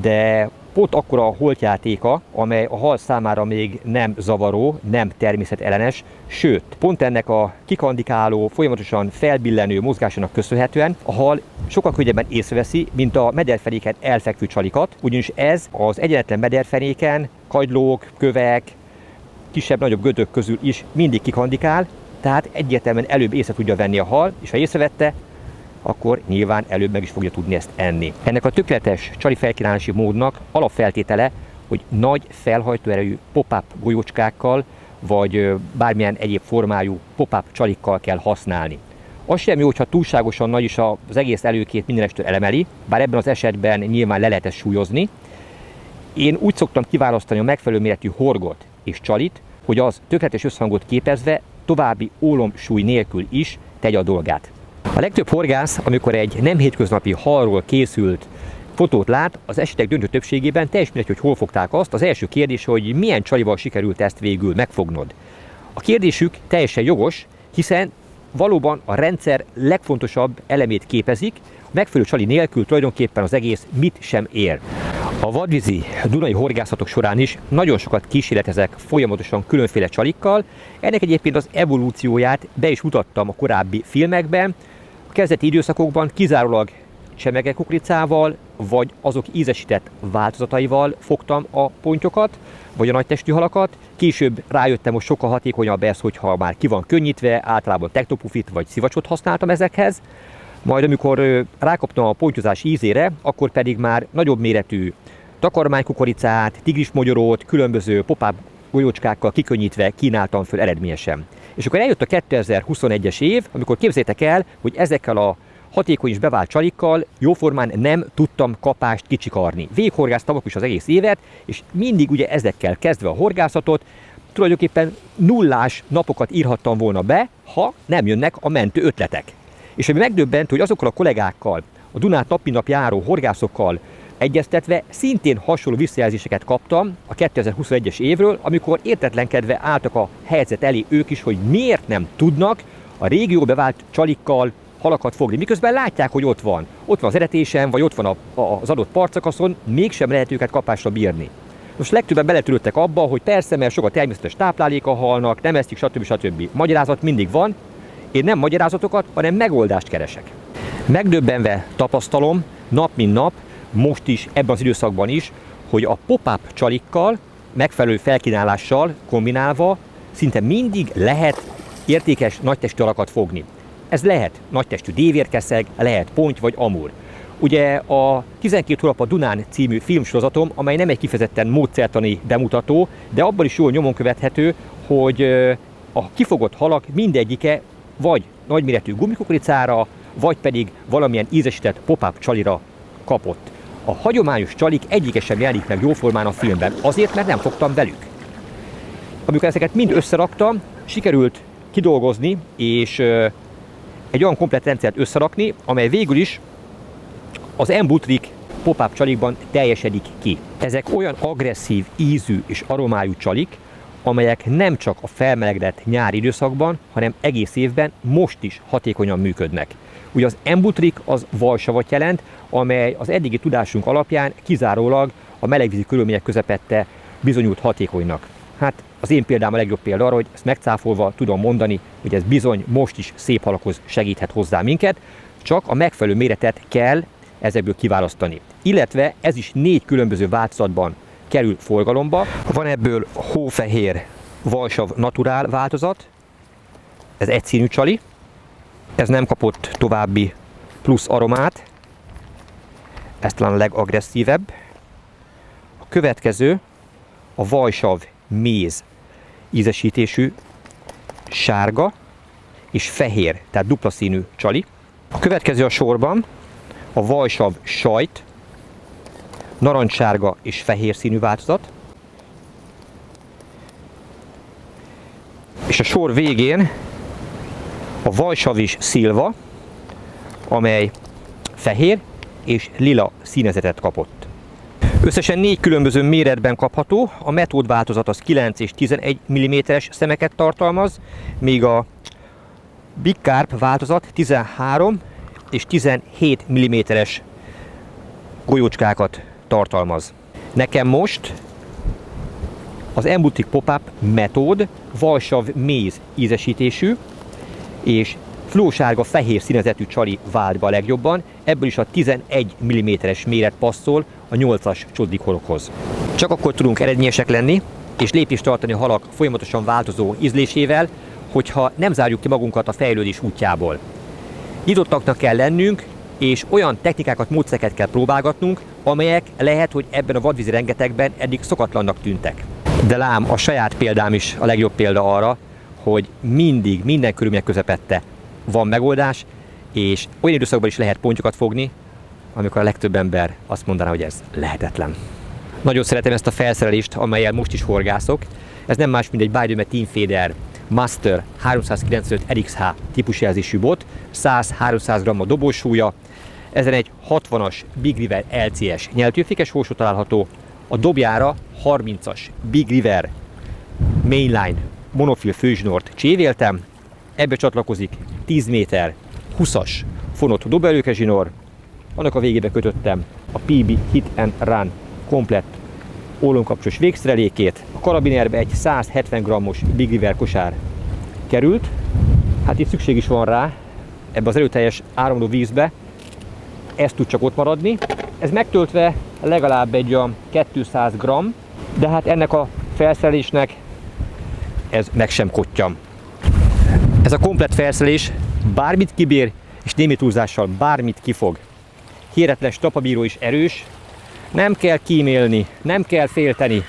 de pont akkora a holtjátéka, amely a hal számára még nem zavaró, nem természetellenes, sőt, pont ennek a kikandikáló, folyamatosan felbillenő mozgásának köszönhetően a hal sokkal könnyebben észreveszi, mint a mederfenéken elfekvő csalikat, ugyanis ez az egyenetlen mederfenéken kagylók, kövek, kisebb-nagyobb gödök közül is mindig kikandikál, tehát egyértelműen előbb észre tudja venni a hal, és ha észrevette, akkor nyilván előbb meg is fogja tudni ezt enni. Ennek a tökéletes csali felkínálási módnak alapfeltétele, hogy nagy felhajtóerejű pop-up golyócskákkal, vagy bármilyen egyéb formájú pop-up csalikkal kell használni. Az sem jó, hogyha túlságosan nagy is az egész előkét mindenestől elemeli, bár ebben az esetben nyilván le lehet ezt súlyozni. Én úgy szoktam kiválasztani a megfelelő méretű horgot és csalit, hogy az tökéletes összhangot képezve további ólomsúly nélkül is tegye a dolgát. A legtöbb horgász, amikor egy nem hétköznapi halról készült fotót lát, az esetek döntő többségében teljes mindegy, hogy hol fogták azt. Az első kérdés, hogy milyen csalival sikerült ezt végül megfognod. A kérdésük teljesen jogos, hiszen valóban a rendszer legfontosabb elemét képezik, megfelelő csali nélkül tulajdonképpen az egész mit sem ér. A vadvízi dunai horgászatok során is nagyon sokat kísérletezek folyamatosan különféle csalikkal. Ennek egyébként az evolúcióját be is mutattam a korábbi filmekben. A kezdeti időszakokban kizárólag csemegekukoricával, vagy azok ízesített változataival fogtam a pontyokat, vagy a nagytestű halakat. Később rájöttem, hogy sokkal hatékonyabb ez, hogyha már ki van könnyítve, általában tektopufit vagy szivacsot használtam ezekhez. Majd amikor rákaptam a pontyozás ízére, akkor pedig már nagyobb méretű takarmánykukoricát, tigrismogyorót, különböző pop-up golyócskákkal kikönnyítve kínáltam föl eredményesen. És akkor eljött a 2021-es év, amikor képzeljétek el, hogy ezekkel a hatékony és bevált csalikkal jóformán nem tudtam kapást kicsikarni. Végighorgáztam is az egész évet, és mindig ugye ezekkel kezdve a horgászatot, tulajdonképpen nullás napokat írhattam volna be, ha nem jönnek a mentő ötletek. És ami megdöbbent, hogy azokkal a kollégákkal, a Dunát nap mint nap járó horgászokkal egyeztetve szintén hasonló visszajelzéseket kaptam a 2021-es évről, amikor értetlenkedve álltak a helyzet elé ők is, hogy miért nem tudnak a régió bevált csalikkal halakat fogni. Miközben látják, hogy ott van az eretésen, vagy ott van az adott partszakaszon, mégsem lehet őket kapásra bírni. Most legtöbben beletörődtek abba, hogy persze, mert sok a természetes táplálék a halnak, nem esztik, stb. Magyarázat mindig van. Én nem magyarázatokat, hanem megoldást keresek. Megdöbbenve tapasztalom nap mint nap, most is, ebben az időszakban is, hogy a pop-up csalikkal, megfelelő felkínálással kombinálva szinte mindig lehet értékes nagytestű halakat fogni. Ez lehet nagytestű dévérkeszeg, lehet ponty vagy amur. Ugye a 12 hónap a Dunán című filmsorozatom, amely nem egy kifejezetten módszertani bemutató, de abban is jól nyomon követhető, hogy a kifogott halak mindegyike vagy nagyméretű gumikukoricára, vagy pedig valamilyen ízesített pop-up csalira kapott. A hagyományos csalik egyike sem jelenik meg jóformán a filmben, azért, mert nem fogtam velük. Amikor ezeket mind összeraktam, sikerült kidolgozni, és egy olyan komplett rendszert összerakni, amely végül is az Embutrik pop-up csalikban teljesedik ki. Ezek olyan agresszív ízű és aromájú csalik, amelyek nem csak a felmelegedett nyári időszakban, hanem egész évben most is hatékonyan működnek. Ugye az embutrik az valsavat jelent, amely az eddigi tudásunk alapján kizárólag a melegvízi körülmények közepette bizonyult hatékonynak. Hát az én példám a legjobb példa arra, hogy ezt megcáfolva tudom mondani, hogy ez bizony most is szép halakhoz segíthet hozzá minket, csak a megfelelő méretet kell ezekből kiválasztani. Illetve ez is 4 különböző változatban kerül forgalomba. Van ebből hófehér valsav naturál változat, ez egyszínű csali, ez nem kapott további plusz aromát, ez talán a legagresszívebb. A következő a valsav méz ízesítésű sárga és fehér, tehát dupla színű csali. A következő a sorban a valsav sajt, narancssárga és fehér színű változat. És a sor végén a valsavis szilva, amely fehér és lila színezetet kapott. Összesen 4 különböző méretben kapható, a metód változat az 9 és 11 mm-es szemeket tartalmaz, míg a Big Carp változat 13 és 17 mm-es golyócskákat tartalmaz. Nekem most az Embutrik Pop-up metód valsav méz ízesítésű és flósárga fehér színezetű csali vált be a legjobban, ebből is a 11 mm-es méret passzol a 8-as csoddikorokhoz. Csak akkor tudunk eredményesek lenni, és lépést tartani a halak folyamatosan változó ízlésével, hogyha nem zárjuk ki magunkat a fejlődés útjából. Nyitottaknak kell lennünk, és olyan technikákat, módszereket kell próbálgatnunk, amelyek lehet, hogy ebben a vadvízi rengetegben eddig szokatlannak tűntek. De lám, a saját példám is a legjobb példa arra, hogy mindig, minden körülmények közepette van megoldás, és olyan időszakban is lehet pontyokat fogni, amikor a legtöbb ember azt mondaná, hogy ez lehetetlen. Nagyon szeretem ezt a felszerelést, amellyel most is horgászok. Ez nem más, mint egy Biodymer Team Feeder Master 395 RXH típusjelzésű bot, 100-300 g a dobósúlya. Ezen egy 60-as Big River LCS nyeltőfékes hósó található, a dobjára 30-as Big River Mainline monofil főzsinort csévéltem, ebbe csatlakozik 10 méter 20-as fonott dobelőke zsinór, annak a végébe kötöttem a PB Hit and Run komplett ólomkapcsos végszerelékét, a karabinerbe egy 170 g-os Big River kosár került, hát itt szükség is van rá, ebbe az erőteljes áramló vízbe, ez tud csak ott maradni, ez megtöltve legalább egy 200 g, de hát ennek a felszerelésnek ez meg sem kottyam. Ez a komplett felszerelés bármit kibír, és némi túlzással bármit kifog. Hihetetlen stapabíró és erős, nem kell kímélni, nem kell félteni.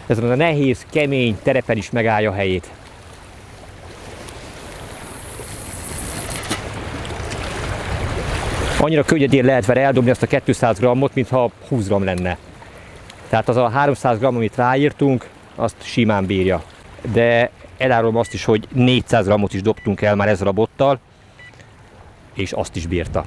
Ezen a nehéz, kemény terepen is megállja a helyét. Annyira könnyedén lehet vele eldobni azt a 200 g-ot, mintha 20 g lenne. Tehát az a 300 g, amit ráírtunk, azt simán bírja. De elárulom azt is, hogy 400 g-ot is dobtunk el már ezzel a bottal, és azt is bírta.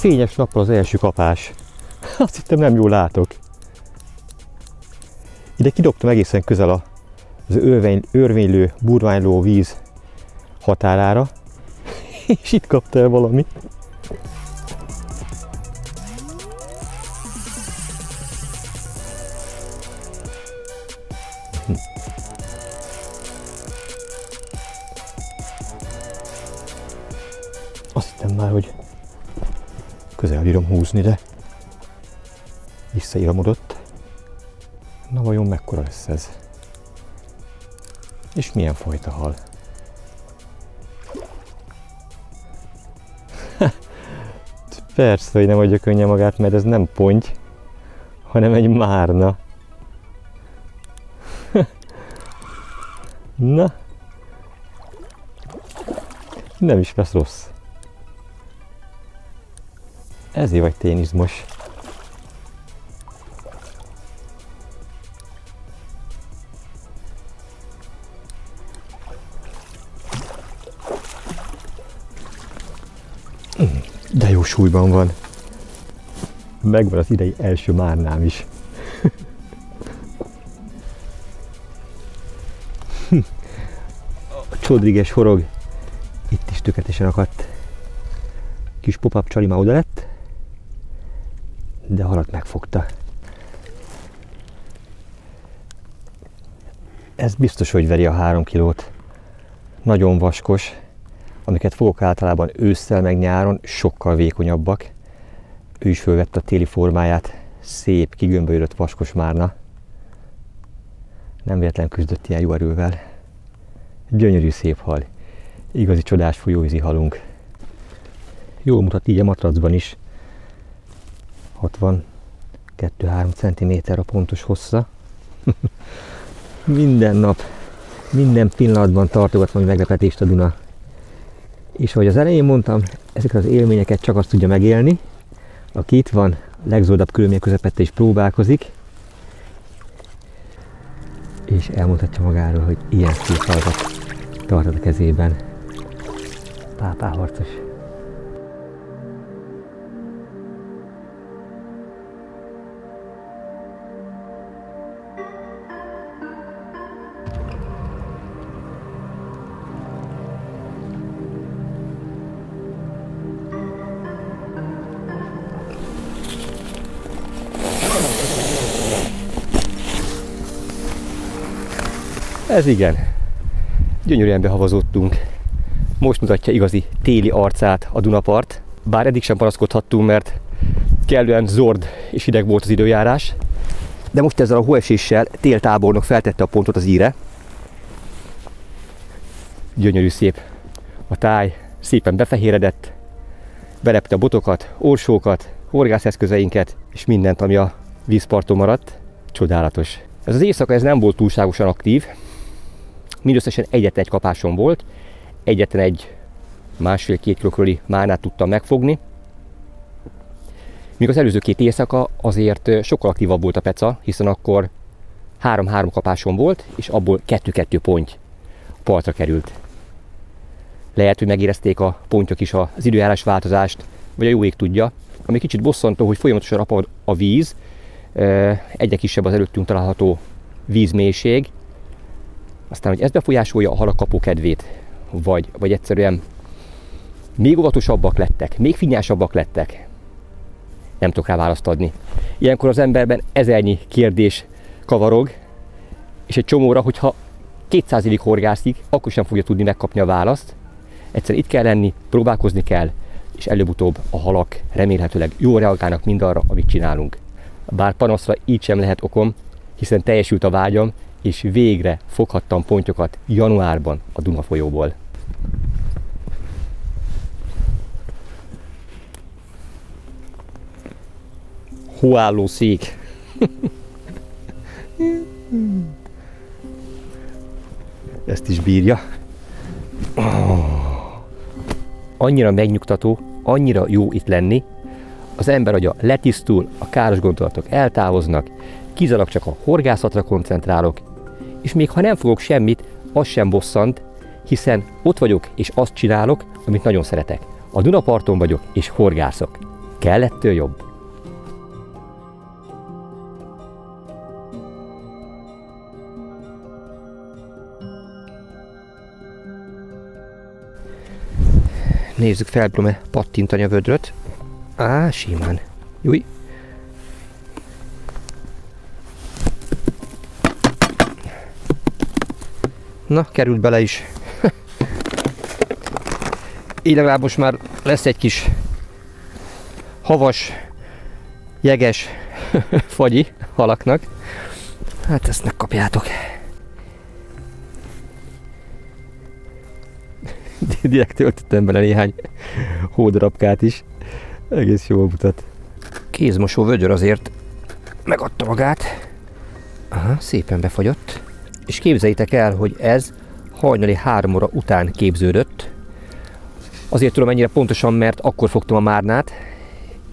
Fényes nappal az első kapás. Azt hittem, nem jól látok. Ide kidobtam egészen közel az örvénylő, burványló víz határára, és itt kapta el valami. Azt hittem már, hogy közel bírom húzni, de visszairamodott. Na vajon mekkora lesz ez? És milyen fajta hal? Persze, hogy nem adja könnyen magát, mert ez nem ponty, hanem egy márna. Na, nem is lesz rossz. Ezért vagy ténizmos. De jó súlyban van. Megvan az idei első márnám is. A csodriges horog itt is tökéletesen akadt. Kis pop-up csali már oda lett, de halat megfogta. Ez biztos, hogy veri a 3 kilót. Nagyon vaskos. Amiket fogok általában ősszel meg nyáron, sokkal vékonyabbak. Ő is fölvette a téli formáját, szép, kigömbölyödött vaskos márna. Nem véletlen küzdött ilyen jó erővel. Gyönyörű szép hal. Igazi csodás folyóvízi halunk. Jól mutat így a matracban is. 62-3 cm a pontos hossza. Minden nap, minden pillanatban tartogat valami meglepetést a Duna. És ahogy az elején mondtam, ezeket az élményeket csak azt tudja megélni, aki itt van, legzoldabb körülmények közepette is próbálkozik, és elmondhatja magáról, hogy ilyen szép halakat tartod a kezében. Pápáharcos. Ez igen, gyönyörűen behavazottunk. Most mutatja igazi téli arcát a Dunapart. Bár eddig sem panaszkodhattunk, mert kellően zord és hideg volt az időjárás. De most ezzel a hóeséssel téltábornok feltette a pontot az íre. Gyönyörű szép a táj, szépen befehéredett. Belepte a botokat, orsókat, horgászeszközeinket és mindent, ami a vízparton maradt. Csodálatos. Ez az éjszaka ez nem volt túlságosan aktív. Mindösszesen egyetlen egy kapásom volt, egyetlen egy 1,5-2 kiló körüli márnát tudtam megfogni. Míg az előző 2 éjszaka azért sokkal aktívabb volt a peca, hiszen akkor 3-3 kapásom volt, és abból 2-2 ponty partra került. Lehet, hogy megérezték a pontyok is az időjárás változást, vagy a jó ég tudja, ami kicsit bosszantó, hogy folyamatosan apad a víz, egyre kisebb az előttünk található vízmélység. Aztán, hogy ez befolyásolja a halak kapó kedvét, vagy egyszerűen még óvatosabbak lettek, még finnyásabbak lettek, nem tudok rá választ adni. Ilyenkor az emberben ezernyi kérdés kavarog, és egy csomóra, hogyha 200 évig horgászik, akkor sem fogja tudni megkapni a választ. Egyszerűen itt kell lenni, próbálkozni kell, és előbb-utóbb a halak remélhetőleg jól reagálnak mindarra, amit csinálunk. Bár panaszra így sem lehet okom, hiszen teljesült a vágyam, és végre foghattam pontyokat januárban a Duna folyóból. Hóálló szék. Ezt is bírja. Annyira megnyugtató, annyira jó itt lenni. Az ember agya letisztul, a káros gondolatok eltávoznak, kizárólag csak a horgászatra koncentrálok, és még ha nem fogok semmit, az sem bosszant, hiszen ott vagyok és azt csinálok, amit nagyon szeretek. A Dunaparton vagyok és horgászok. Kell ettől jobb? Nézzük, felbírom-e pattintani a vödröt. Á, simán. Júj. Na, került bele is. Így legalább most már lesz egy kis havas, jeges fagyi halaknak. Hát ezt megkapjátok. Direkt töltöttem bele néhány hódarabkát is. Egész jól mutat. Kézmosó vödör azért megadta magát. Aha, szépen befagyott. És képzeljétek el, hogy ez hajnali 3 óra után képződött. Azért tudom ennyire pontosan, mert akkor fogtam a márnát,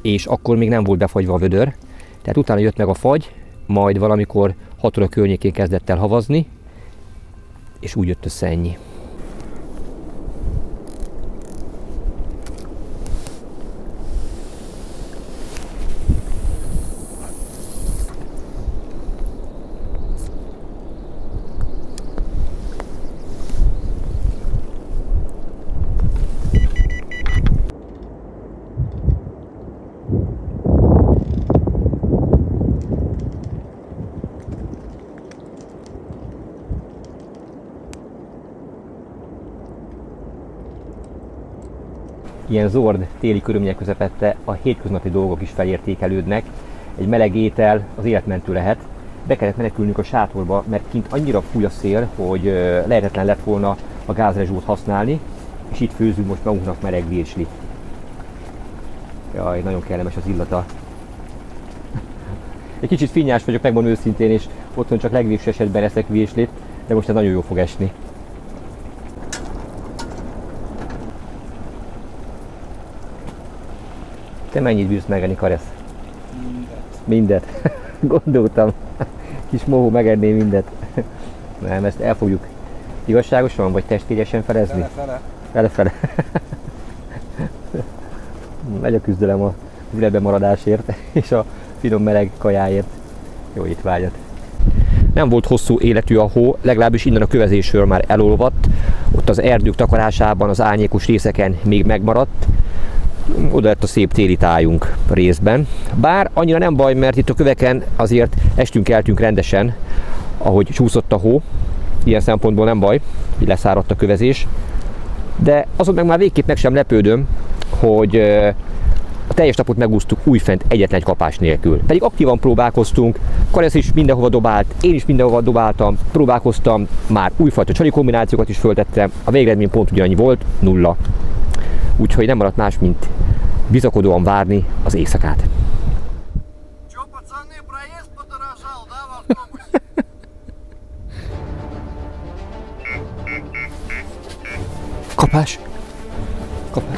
és akkor még nem volt befagyva a vödör. Tehát utána jött meg a fagy, majd valamikor 6 óra környékén kezdett el havazni, és úgy jött össze ennyi. Ilyen zord téli körülmények közepette a hétköznapi dolgok is felértékelődnek. Egy meleg étel az életmentő lehet. Be kellett menekülnünk a sátorba, mert kint annyira fúj a szél, hogy lehetetlen lett volna a gázrezsót használni, és itt főzünk most magunknak meleg virslit. Jaj, nagyon kellemes az illata. Egy kicsit finnyás vagyok, megmondom őszintén, és otthon csak legvégső esetben eszek virslit, de most ez nagyon jól fog esni. Te mennyit bírsz megenni, Karesz? Mindet. Gondoltam. Kis mohó megenné mindet. Nem, ezt el fogjuk igazságosan, vagy testvéresen felezni? Fele-fele. Megy a küzdelem a életben maradásért, és a finom meleg kajáért. Jó étvágyat. Nem volt hosszú életű a hó, legalábbis innen a kövezésről már elolvadt. Ott az erdők takarásában, az árnyékos részeken még megmaradt. Oda lett a szép téli tájunk részben. Bár annyira nem baj, mert itt a köveken azért estünk-keltünk rendesen, ahogy csúszott a hó. Ilyen szempontból nem baj, hogy leszáradt a kövezés. De azon meg már végképp meg sem lepődöm, hogy a teljes napot megúsztuk újfent egyetlen egy kapás nélkül. Pedig aktívan próbálkoztunk, Karesz is mindenhova dobált, én is mindenhova dobáltam, próbálkoztam, már újfajta csali kombinációkat is föltettem, a végeredmény pont ugyanannyi volt, 0. Úgyhogy nem maradt más, mint bizakodóan várni az éjszakát. Kapás! Kapás!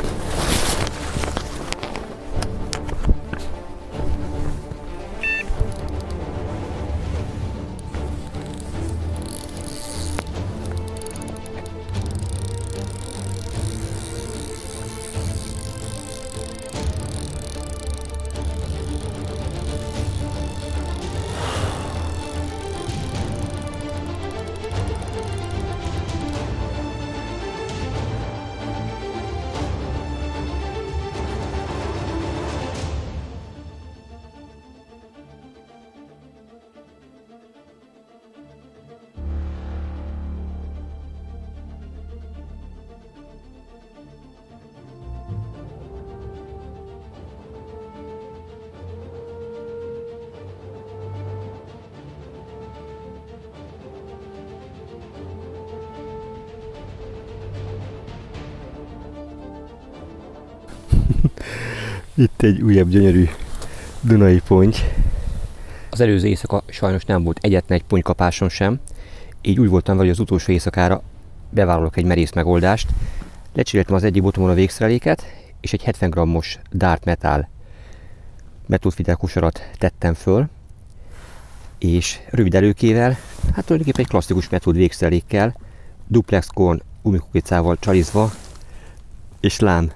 Itt egy újabb gyönyörű dunai ponty. Az előző éjszaka sajnos nem volt egyetlen egy ponykapásom sem, így úgy voltam vele, hogy az utolsó éjszakára bevállalok egy merész megoldást. Lecseréltem az egyik botomon a végszereléket, és egy 70 g-os Dart Metal metódfitel kosarat tettem föl, és rövid előkével, hát tulajdonképpen egy klasszikus metód végszerelékkel, duplex korn gumikukicával csarizva, és lám,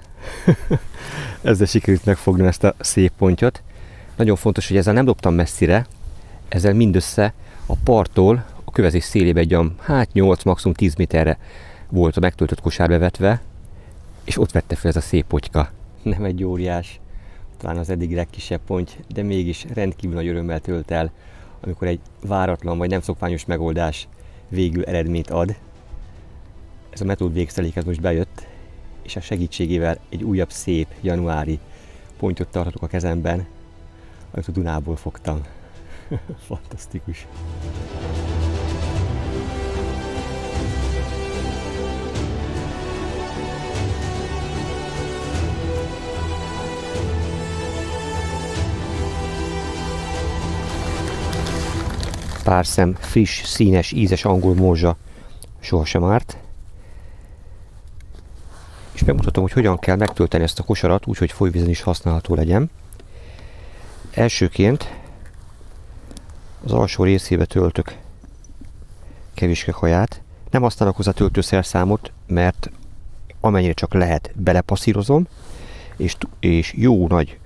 ezzel sikerült megfognom ezt a szép pontyot. Nagyon fontos, hogy ezzel nem dobtam messzire, ezzel mindössze a parttól a kövezés szélébe egy 8, maximum 10 méterre volt a megtöltött kosár bevetve, és ott vette fel ez a szép pontyka. Nem egy óriás, talán az eddig legkisebb ponty, de mégis rendkívül nagy örömmel tölt el, amikor egy váratlan vagy nem szokványos megoldás végül eredményt ad. Ez a metód végszerelék most bejött, és a segítségével egy újabb szép januári pontyot tarthatok a kezemben, amit a Dunából fogtam. Fantasztikus! Pár szem friss, színes, ízes angol morzsa sohasem árt. És megmutatom, hogy hogyan kell megtölteni ezt a kosarat, úgyhogy folyóvízen is használható legyen. Elsőként az alsó részébe töltök kevéske kaját. Nem használok hozzá töltőszerszámot, mert amennyire csak lehet belepasszírozom, és jó nagy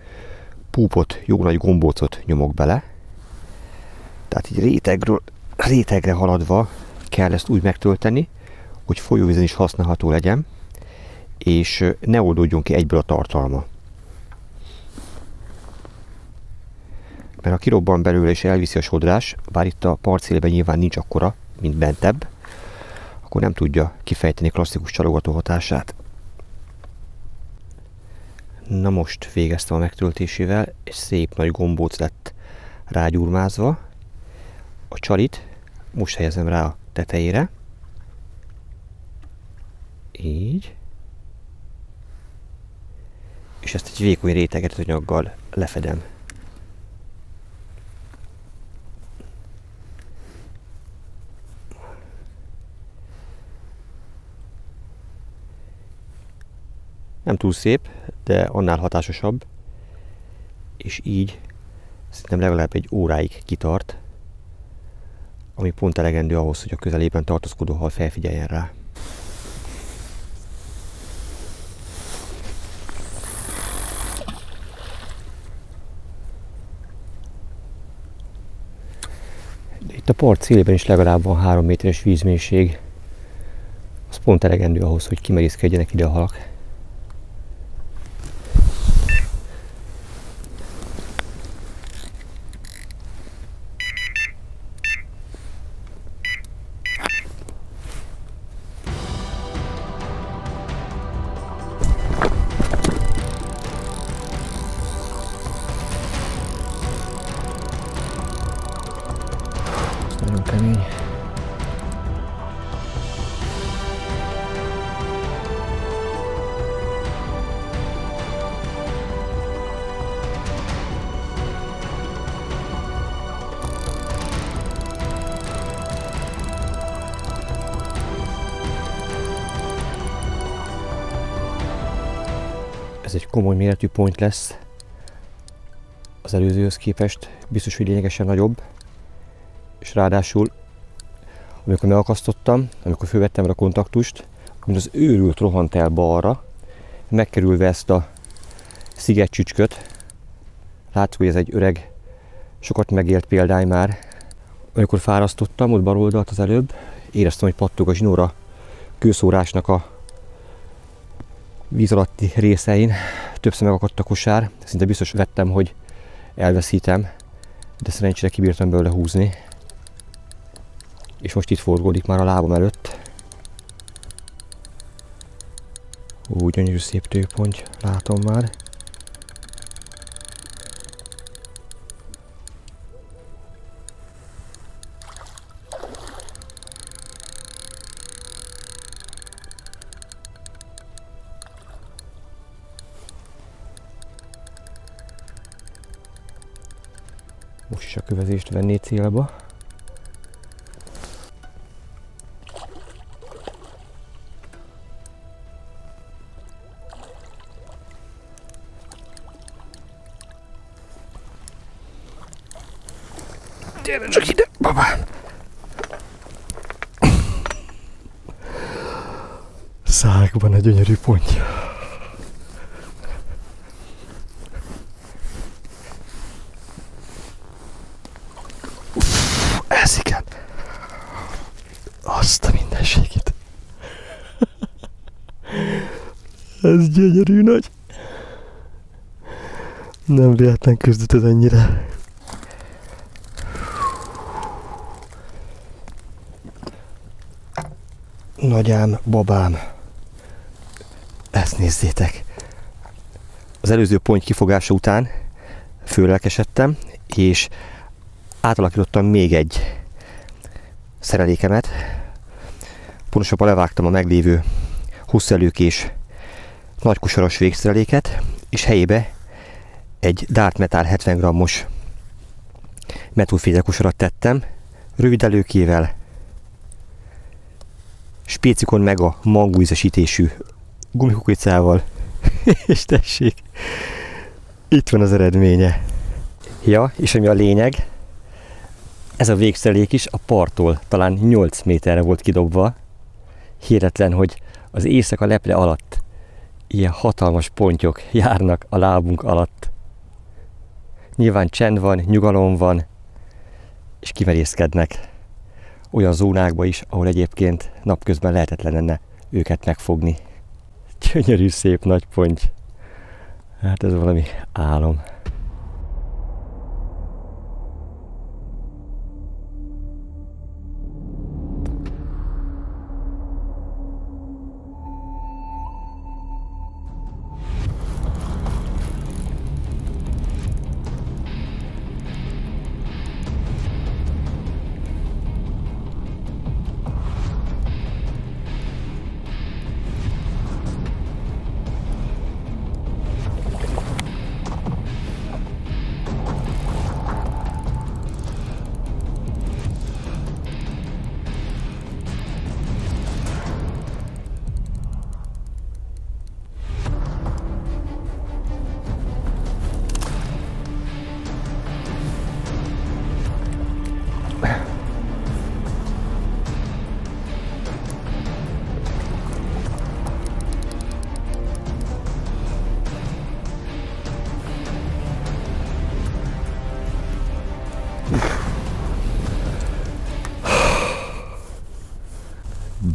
púpot, jó nagy gombócot nyomok bele. Tehát így rétegre haladva kell ezt úgy megtölteni, hogy folyóvízen is használható legyen, és ne oldódjon ki egyből a tartalma. Mert ha kirobban belőle és elviszi a sodrás, bár itt a partszélben nyilván nincs akkora, mint bentebb, akkor nem tudja kifejteni klasszikus csalogató hatását. Na most végeztem a megtöltésével, egy szép nagy gombóc lett rágyurmázva. A csalit most helyezem rá a tetejére. Így. És ezt egy vékony réteget anyaggal lefedem. Nem túl szép, de annál hatásosabb, és így szerintem legalább egy óráig kitart, ami pont elegendő ahhoz, hogy a közelében tartózkodó hal felfigyeljen rá. De itt a part szélében is legalább van 3 méteres vízmélység. Az pont elegendő ahhoz, hogy kimerészkedjenek ide a halak. Nagyon kemény. Ez egy komoly méretű point lesz az előzőhöz képest, biztos, hogy lényegesen nagyobb, és ráadásul, amikor megakasztottam, amikor fölvettem rá a kontaktust, mint az őrült rohant el balra, megkerülve ezt a szigetcsücsköt. Látszik, hogy ez egy öreg, sokat megélt példány már. Amikor fárasztottam ott bal oldalt az előbb, éreztem, hogy pattog a zsinóra kőszórásnak a víz alatti részein. Többször megakadt a kosár, szinte biztos vettem, hogy elveszítem, de szerencsére kibírtam belőle húzni. És most itt forgódik már a lábam előtt. Úgy gyönyörű szép tőponty, látom már. Most is a kövezést venné célba. Gyere csak ide, babám! Szágban egy gyönyörű pontja. Ez igen. Azt a mindenségét. Ez gyönyörű nagy. Nem véletlen küzdött ennyire. Nagyám, babám. Ezt nézzétek. Az előző pont kifogása után fölelkesedtem, és átalakítottam még egy szerelékemet. Pontosabban levágtam a meglévő hosszelőkés nagykosaras végszereléket, és helyébe egy Dart Metal 70 g-os metulféle kosarat tettem, rövid előkével, spécikon meg a mangóízesítésű gumikukoricával, és tessék, itt van az eredménye. Ja, és ami a lényeg, ez a végszelék is a parttól talán 8 méterre volt kidobva. Hihetetlen, hogy az éjszaka leple alatt ilyen hatalmas pontyok járnak a lábunk alatt. Nyilván csend van, nyugalom van, és kimerészkednek olyan zónákba is, ahol egyébként napközben lehetetlen lenne őket megfogni. Gyönyörű, szép nagy ponty. Hát ez valami álom.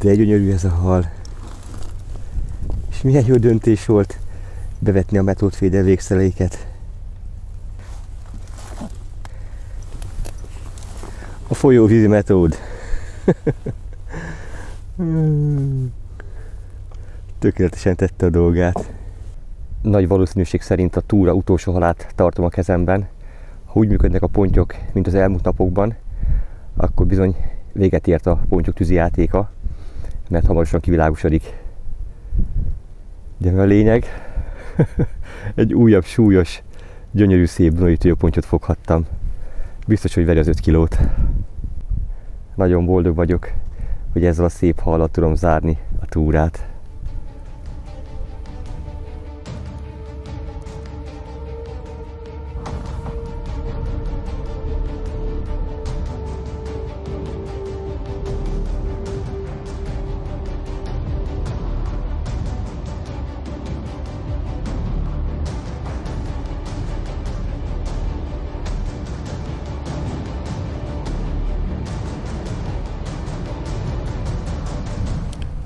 De gyönyörű ez a hal. És milyen jó döntés volt bevetni a metódféder végszeléket. A folyóvízi metód. Tökéletesen tette a dolgát. Nagy valószínűség szerint a túra utolsó halát tartom a kezemben. Ha úgy működnek a pontyok, mint az elmúlt napokban, akkor bizony véget ért a pontyok tűzijátéka, mert hamarosan kivilágosodik. De mi a lényeg? Egy újabb, súlyos, gyönyörű, szép dunai tőpontyot foghattam. Biztos, hogy veri az 5 kilót. Nagyon boldog vagyok, hogy ezzel a szép hallal tudom zárni a túrát.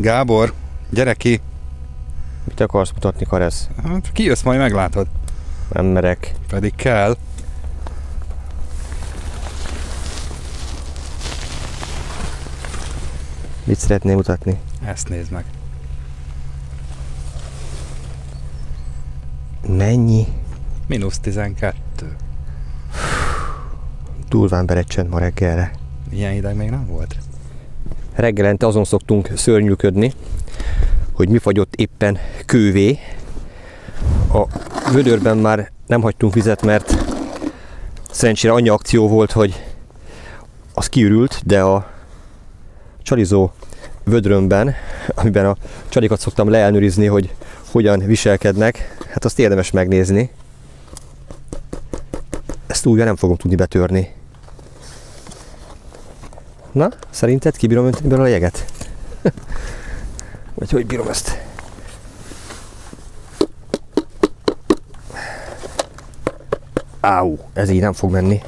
Gábor, gyere ki! Mit akarsz mutatni, Karesz? Hát, kijössz, majd meglátod. Nem merek. Pedig kell. Mit szeretnél mutatni? Ezt nézd meg. Mennyi? -12. Durván berecsent ma reggelre. Ilyen hideg még nem volt. Reggelente azon szoktunk szörnyűködni, hogy mi fagyott éppen kővé. A vödörben már nem hagytunk vizet, mert szerencsére annyi akció volt, hogy az kiürült, de a csalizó vödrömben, amiben a csalikat szoktam leelnőrizni, hogy hogyan viselkednek, hát azt érdemes megnézni. Ezt újra nem fogom tudni betörni. Na, szerinted kibírom önteni belőle a jeget? Vagy hogy bírom ezt? Áú, ez így nem fog menni.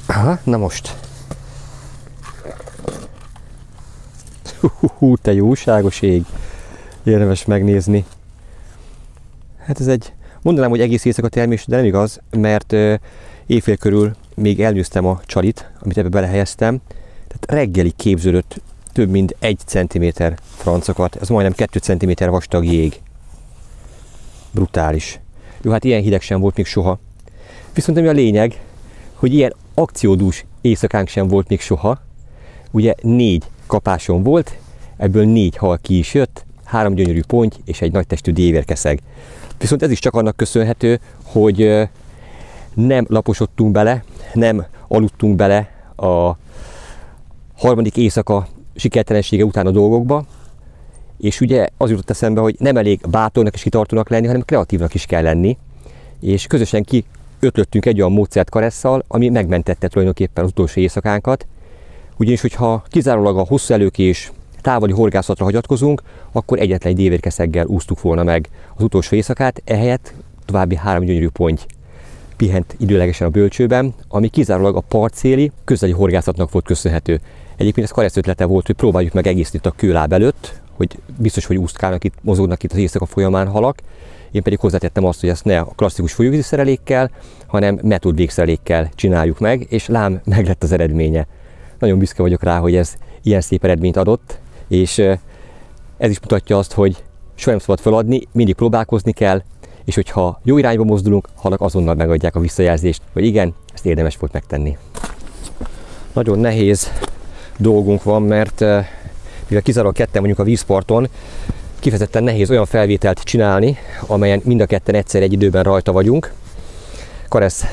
Aha, na most. Te jóságos ég. Érdemes megnézni. Hát ez egy, mondanám, hogy egész éjszaka termés, de nem igaz, mert éjfél körül még elnőztem a csalit, amit ebbe belehelyeztem. Tehát reggelig képződött több mint 1 cm francokat. Ez majdnem 2 cm vastag jég. Brutális. Jó, hát ilyen hideg sem volt még soha. Viszont ami a lényeg, hogy ilyen akciódús éjszakánk sem volt még soha. Ugye 4 kapásom volt, ebből 4 hal ki is jött, 3 gyönyörű ponty és egy nagy testű dévérkeszeg. Viszont ez is csak annak köszönhető, hogy nem laposodtunk bele, nem aludtunk bele a harmadik éjszaka sikertelensége után a dolgokba, és ugye az jutott eszembe, hogy nem elég bátornak és kitartónak lenni, hanem kreatívnak is kell lenni, és közösen kiötlöttünk egy olyan módszert Karesszal, ami megmentette tulajdonképpen az utolsó éjszakánkat, ugyanis, hogyha kizárólag a hosszú előkés távoli horgászatra hagyatkozunk, akkor egyetlen egy dévérkeszeggel úsztuk volna meg az utolsó éjszakát, ehelyett további 3 gyönyörű ponty pihent időlegesen a bölcsőben, ami kizárólag a partszéli, közeli horgászatnak volt köszönhető. Egyébként ez Karesz ötlete volt, hogy próbáljuk meg egész itt a kőláb előtt, hogy biztos, hogy úszkálnak itt, mozognak itt az éjszaka folyamán halak. Én pedig hozzátettem azt, hogy ezt ne a klasszikus folyóvízi szerelékkel, hanem metód végszerelékkel csináljuk meg, és lám, meg lett az eredménye. Nagyon büszke vagyok rá, hogy ez ilyen szép eredményt adott, és ez is mutatja azt, hogy soha nem szabad feladni, mindig próbálkozni kell, és hogyha jó irányba mozdulunk, halak azonnal megadják a visszajelzést, hogy igen, ezt érdemes volt megtenni. Nagyon nehéz dolgunk van, mert mivel kizárólag ketten vagyunk a vízparton, kifejezetten nehéz olyan felvételt csinálni, amelyen mind a ketten egyszer egy időben rajta vagyunk. Karesz,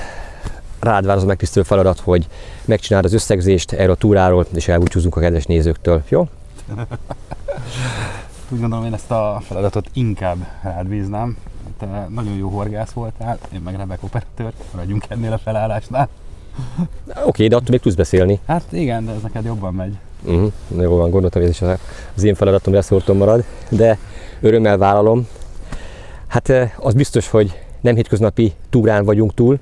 rád vár az a megtisztelő feladat, hogy megcsináld az összegzést erről a túráról, és elbúcsúzunk a kedves nézőktől. Jó? Úgy gondolom, én ezt a feladatot inkább rád bíznám. Te nagyon jó horgász voltál, én meg remek operatőr, maradjunk ennél a felállásnál. Oké, de attól még tudsz beszélni. Hát igen, de ez neked jobban megy. Jó van, gondoltam, hogy ez is az én feladatom leszorton marad, de örömmel vállalom. Hát az biztos, hogy nem hétköznapi túrán vagyunk túl,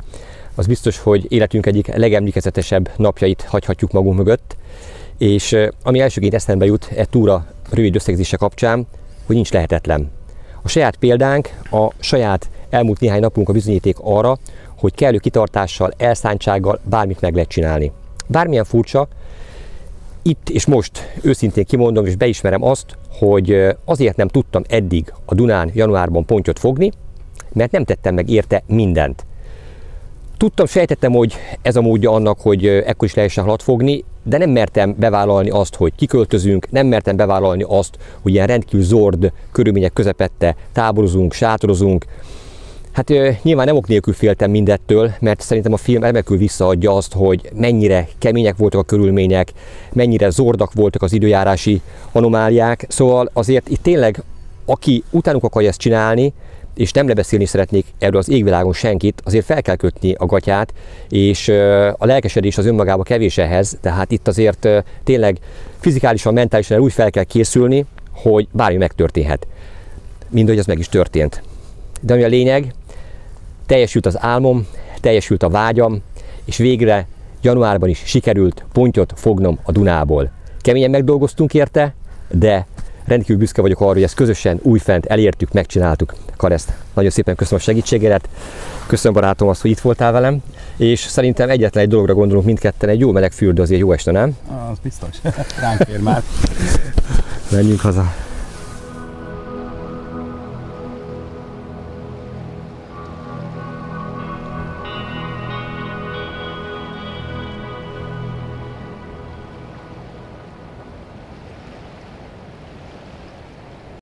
az biztos, hogy életünk egyik legemlékezetesebb napjait hagyhatjuk magunk mögött, és ami elsőként eszembe jut e túra rövid összegzése kapcsán, hogy nincs lehetetlen. A saját példánk, a saját elmúlt néhány napunk a bizonyíték arra, hogy kellő kitartással, elszántsággal bármit meg lehet csinálni. Bármilyen furcsa, itt és most őszintén kimondom és beismerem azt, hogy azért nem tudtam eddig a Dunán januárban pontyot fogni, mert nem tettem meg érte mindent. Tudtam, sejtettem, hogy ez a módja annak, hogy ekkor is lehessen halat fogni, de nem mertem bevállalni azt, hogy kiköltözünk, nem mertem bevállalni azt, hogy ilyen rendkívül zord körülmények közepette táborozunk, sátorozunk. Hát nyilván nem ok nélkül féltem mindettől, mert szerintem a film remekül visszaadja azt, hogy mennyire kemények voltak a körülmények, mennyire zordak voltak az időjárási anomáliák. Szóval azért itt tényleg, aki utánuk akarja ezt csinálni, és nem lebeszélni szeretnék erről az égvilágon senkit, azért fel kell kötni a gatyát, és a lelkesedés az önmagába kevés ehhez, tehát itt azért tényleg fizikálisan, mentálisan úgy fel kell készülni, hogy bármi megtörténhet. Mindegy, ez meg is történt. De ami a lényeg, teljesült az álmom, teljesült a vágyam, és végre januárban is sikerült pontyot fognom a Dunából. Keményen megdolgoztunk érte, de rendkívül büszke vagyok arra, hogy ezt közösen újfent elértük, megcsináltuk. Karesz, nagyon szépen köszönöm a segítségedet, köszönöm barátom azt, hogy itt voltál velem, és szerintem egyetlen egy dologra gondolunk mindketten, egy jó meleg fürdő azért jó este, nem? Az biztos. Ránk ér már. Menjünk haza.